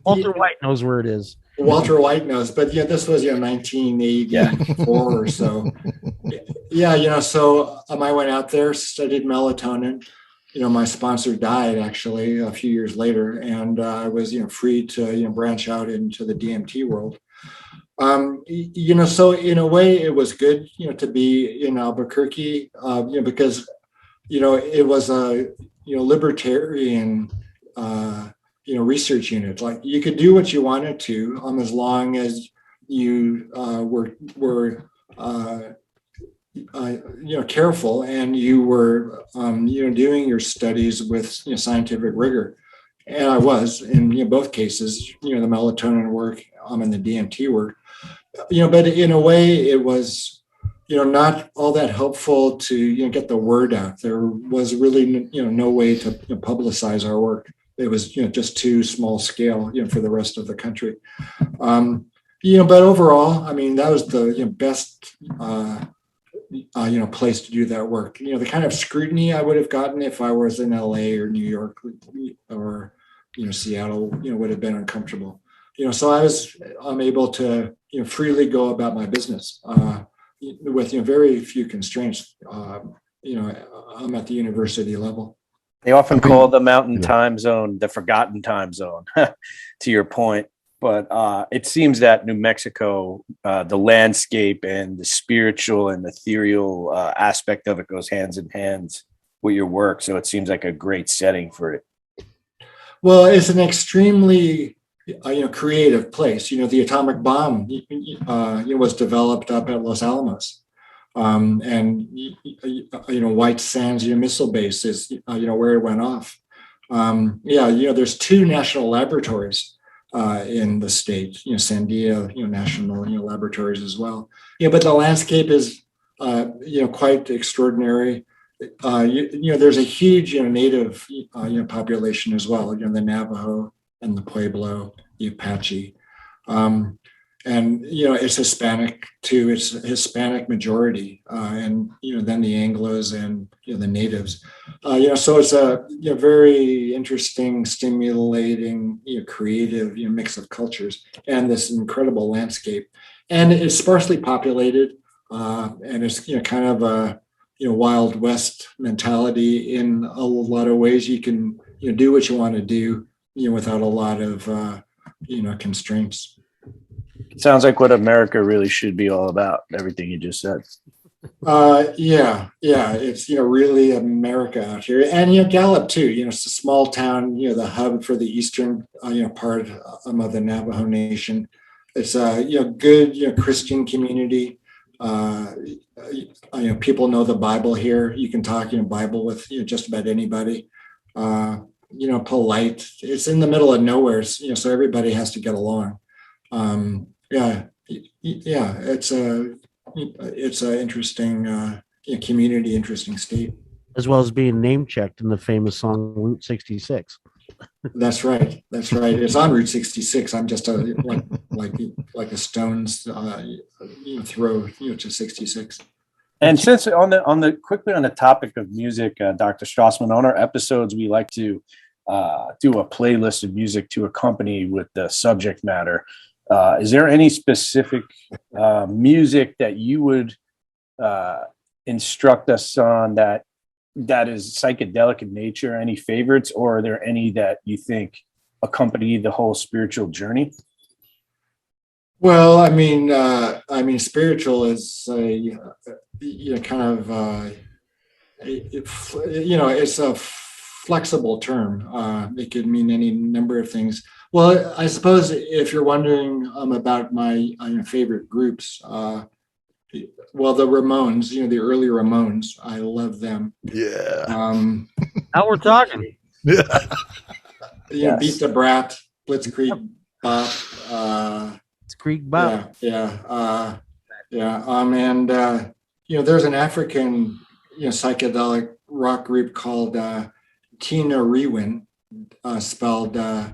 B: Walter White knows where it is.
D: Walter White knows, but this was 1984 or so. So I went out there, studied melatonin. My sponsor died actually a few years later, and I was free to branch out into the DMT world. So in a way it was good to be in Albuquerque, because it was a libertarian research unit. Like you could do what you wanted to, as long as you were careful, and you were doing your studies with scientific rigor. And I was in both cases, the melatonin work and the DMT work. But in a way it was not all that helpful to get the word out. There was really no way to publicize our work. It was just too small scale for the rest of the country. But overall, that was the best place to do that work. The kind of scrutiny I would have gotten if I was in LA or New York or Seattle would have been uncomfortable. So I was able to freely go about my business with very few constraints. I'm at the university level.
C: They often call the mountain time zone the forgotten time zone, to your point. But it seems that New Mexico, the landscape and the spiritual and ethereal aspect of it goes hands in hands with your work. So it seems like a great setting for it.
D: Well, it's an extremely creative place. The atomic bomb was developed up at Los Alamos, and White Sands Missile Base is where it went off. There's 2 national laboratories in the state, Sandia National Laboratories as well. But the landscape is quite extraordinary. There's a huge native population as well. The Navajo and the Pueblo, the Apache, and it's Hispanic too. It's Hispanic majority, and then the Anglos and the natives. So it's a very interesting, stimulating, creative mix of cultures, and this incredible landscape. And it's sparsely populated, and it's kind of a Wild West mentality in a lot of ways. You can do what you want to do without a lot of constraints.
C: It sounds like what America really should be all about, everything you just said.
D: It's really America out here, and Gallup too. It's a small town, the hub for the eastern part of the Navajo Nation. It's a good Christian community. People know the Bible here. You can talk Bible with just about anybody. polite. It's in the middle of nowhere, so everybody has to get along. Yeah, it's a interesting community, interesting state.
B: As well as being name checked in the famous song Route 66.
D: That's right. It's on Route 66. I'm just like a stone's throw to 66.
C: And since quickly on the topic of music, Dr. Strassman, on our episodes, we like to do a playlist of music to accompany with the subject matter. Is there any specific music that you would instruct us on that is psychedelic in nature? Any favorites, or are there any that you think accompany the whole spiritual journey?
D: Well, I mean, spiritual is a it's a flexible term. It could mean any number of things. Well, I suppose if you're wondering about my favorite groups, well, the Ramones, the early Ramones, I love them.
A: Yeah.
B: Now we're talking.
A: Yeah.
D: Yes. Beat the Brat, Blitzkrieg Bop.
B: It's Creek Bop.
D: Yeah. And there's an African psychedelic rock group called Tina Rewin, spelled Tinare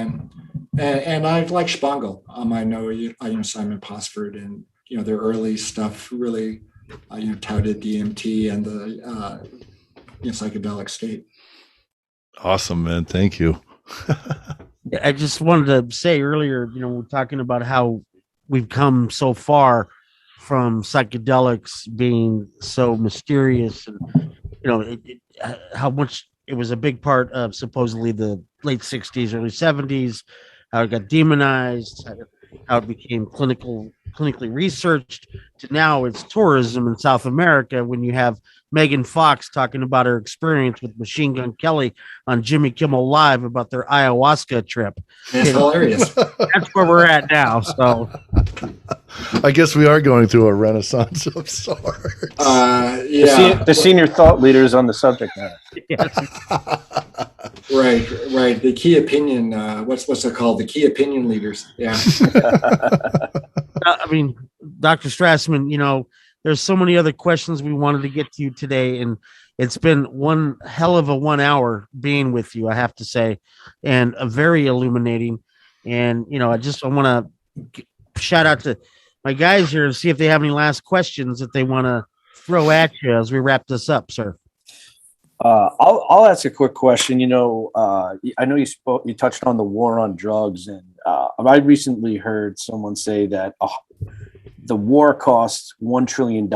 D: Win. And I like Spangle. I know Simon Posford, and their early stuff really touted DMT and the psychedelic state.
A: Awesome, man. Thank you.
B: I just wanted to say earlier, we're talking about how we've come so far from psychedelics being so mysterious, and how much it was a big part of supposedly the late 60s, early 70s, how it got demonized, how it became clinically researched, to now it's tourism in South America, when you have Megan Fox talking about her experience with Machine Gun Kelly on Jimmy Kimmel Live about their ayahuasca trip.
D: It's hilarious.
B: That's where we're at now. So
A: I guess we are going through a renaissance of sorts.
C: The senior thought leaders on the subject matter.
B: yes.
D: Right. The key opinion, what's it called? The key opinion leaders. Yeah.
B: I mean, Dr. Strassman, there's so many other questions we wanted to get to you today, and it's been one hell of a 1 hour being with you, I have to say, and a very illuminating. And, I want to shout out to my guys here and see if they have any last questions that they want to throw at you as we wrap this up, sir.
C: I'll ask a quick question. I know you touched on the war on drugs, and I recently heard someone say that the war costs $1 trillion.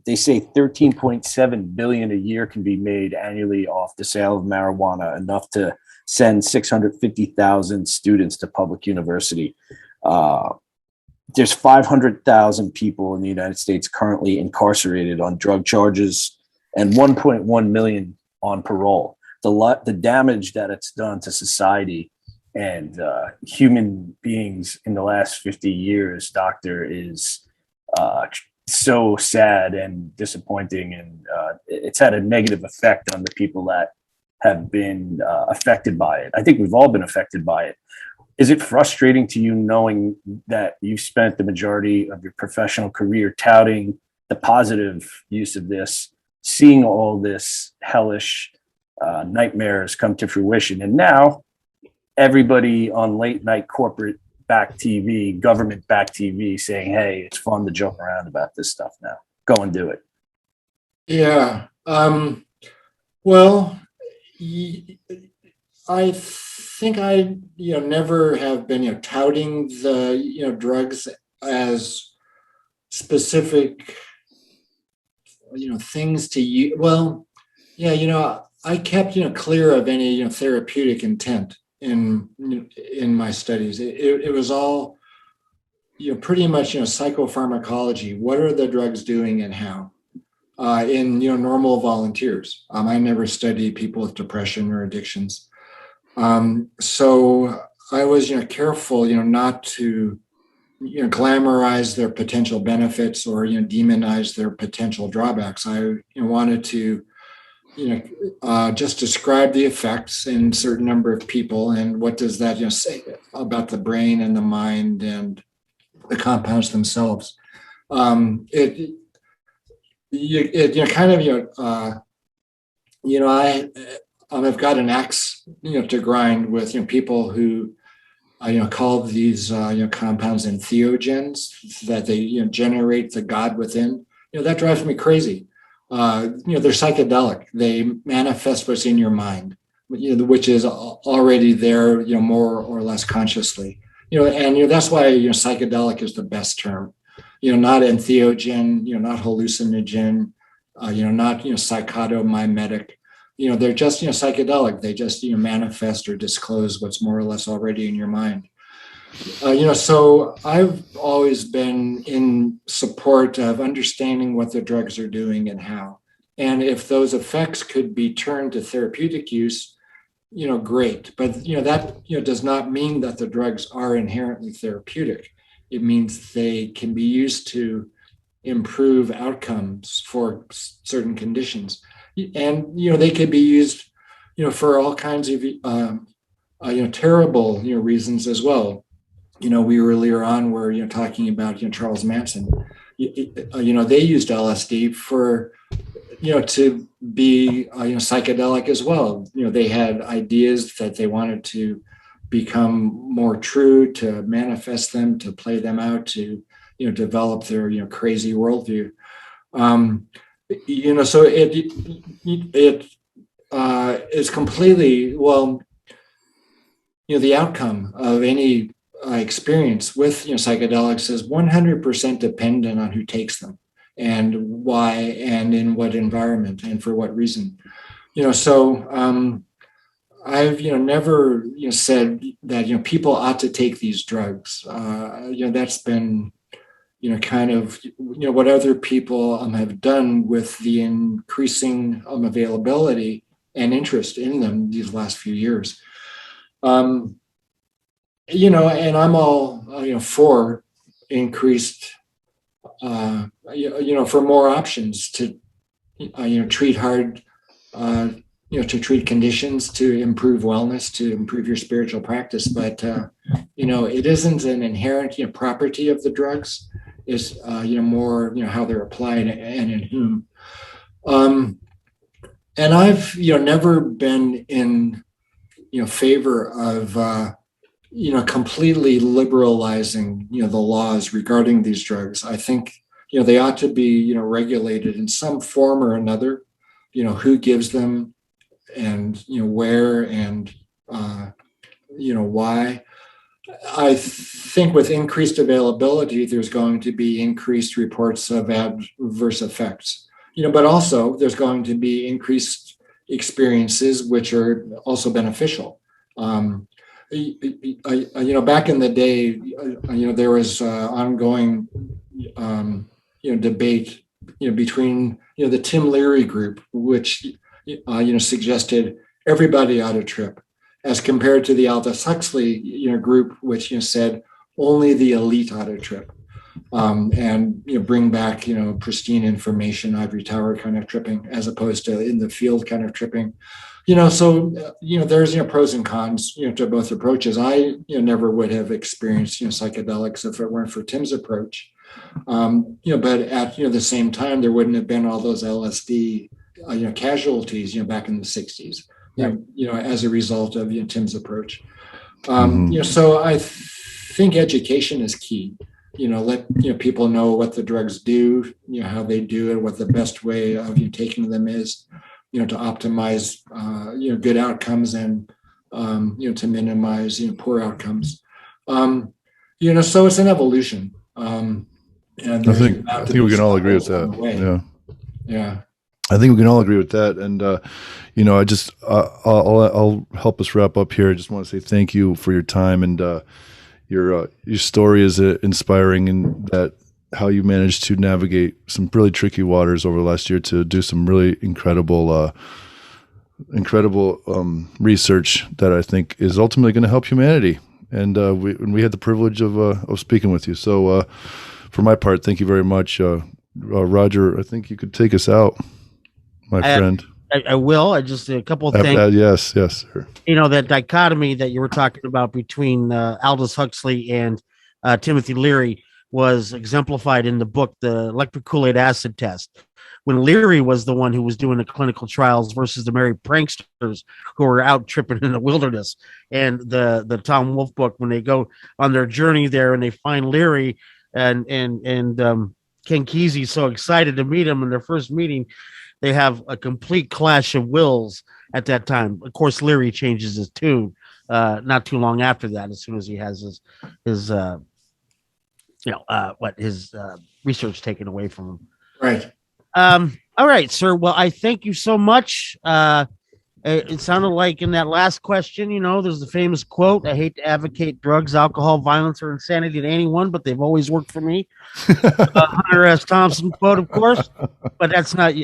C: They say 13.7 billion a year can be made annually off the sale of marijuana, enough to send 650,000 students to public university. There's 500,000 people in the United States currently incarcerated on drug charges, and 1.1 million on parole. The damage that it's done to society and human beings in the last 50 years, Doctor, is so sad and disappointing, and it's had a negative effect on the people that have been affected by it. I think we've all been affected by it. Is it frustrating to you knowing that you've spent the majority of your professional career touting the positive use of this, seeing all this hellish nightmares come to fruition, and now everybody on late night corporate back TV, government back TV saying, hey, it's fun to joke around about this stuff now. Go and do it.
D: Yeah. Well, I think I never have been touting the drugs as specific things to use. Well, yeah, I kept clear of any therapeutic intent in my studies. It was all pretty much psychopharmacology. What are the drugs doing and how? In normal volunteers. I never studied people with depression or addictions. So I was careful not to glamorize their potential benefits or demonize their potential drawbacks. I wanted to just describe the effects in a certain number of people and what does that say about the brain and the mind and the compounds themselves. I've got an axe to grind with people who call these compounds entheogens, that they generate the God within. That drives me crazy. They're psychedelic. They manifest what's in your mind, which is already there, more or less consciously. And that's why psychedelic is the best term. Not entheogen, not hallucinogen, not psychotomimetic. They're just psychedelic. They just manifest or disclose what's more or less already in your mind. So I've always been in support of understanding what the drugs are doing and how. And if those effects could be turned to therapeutic use, great. But that does not mean that the drugs are inherently therapeutic. It means they can be used to improve outcomes for certain conditions. And they could be used for all kinds of terrible reasons as well. We earlier on were talking about Charles Manson. They used LSD for to be psychedelic as well. They had ideas that they wanted to become more true, to manifest them, to play them out, to develop their crazy worldview. So it is completely, the outcome of any experience with psychedelics is 100% dependent on who takes them and why and in what environment and for what reason. So I've never said that people ought to take these drugs. That's been kind of what other people have done with the increasing availability and interest in them these last few years. And I'm all for increased for more options to treat hard to treat conditions, to improve wellness, to improve your spiritual practice. But it isn't an inherent property of the drugs. Is more how they're applied and in whom. And I've never been in favor of completely liberalizing the laws regarding these drugs. I think they ought to be regulated in some form or another. Who gives them, and where, and why. I think with increased availability, there's going to be increased reports of adverse effects, but also there's going to be increased experiences which are also beneficial. Back in the day, there was ongoing, debate, between, the Tim Leary group, which, suggested everybody ought to trip, as compared to the Aldous Huxley, group, which said only the elite ought to trip, and bring back pristine information, ivory tower kind of tripping, as opposed to in the field kind of tripping. So there's pros and cons to both approaches. I never would have experienced psychedelics if it weren't for Tim's approach. But at the same time, there wouldn't have been all those LSD casualties back in the 60s. As a result of Tim's approach. So I think education is key. Let people know what the drugs do, how they do it, what the best way of taking them is, to optimize good outcomes and to minimize poor outcomes. So it's an evolution. And
A: I think we can all agree with that. Yeah. I think we can all agree with that. And, I'll help us wrap up here. I just want to say thank you for your time, and your story is inspiring, in that how you managed to navigate some really tricky waters over the last year to do some really incredible research that I think is ultimately going to help humanity. and we had the privilege of speaking with you. So, for my part, thank you very much, Roger. I think you could take us out, my friend.
B: I will. I just a couple of things.
A: Yes, sir.
B: That dichotomy that you were talking about between Aldous Huxley and Timothy Leary was exemplified in the book, The Electric Kool-Aid Acid Test, when Leary was the one who was doing the clinical trials versus the merry pranksters who were out tripping in the wilderness. And the Tom Wolfe book, when they go on their journey there and they find Leary and Ken Kesey's so excited to meet him in their first meeting, they have a complete clash of wills at that time. Of course, Leary changes his tune not too long after that, as soon as he has his research taken away from him.
D: Right.
B: All right, sir. Well, I thank you so much. It sounded like in that last question, there's the famous quote, "I hate to advocate drugs, alcohol, violence, or insanity to anyone, but they've always worked for me." Hunter S. Thompson quote, of course, but it's not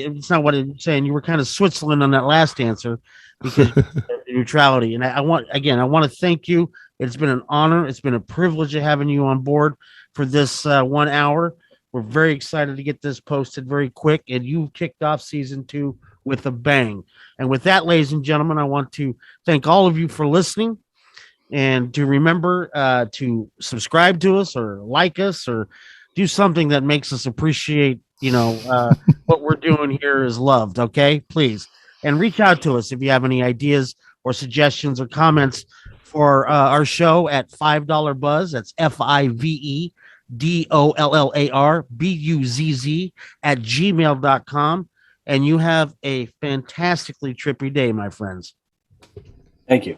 B: what I'm saying. You were kind of Switzerland on that last answer because of neutrality. And I want to thank you. It's been an honor. It's been a privilege of having you on board for this 1 hour. We're very excited to get this posted very quick, and you've kicked off season 2 with a bang. And with that, ladies and gentlemen, I want to thank all of you for listening, and to remember to subscribe to us or like us or do something that makes us appreciate, what we're doing here is loved. Okay, please. And reach out to us if you have any ideas or suggestions or comments for our show at $5 Buzz. That's FIVEDOLLARBUZZ at gmail.com. And you have a fantastically trippy day, my friends.
C: Thank you.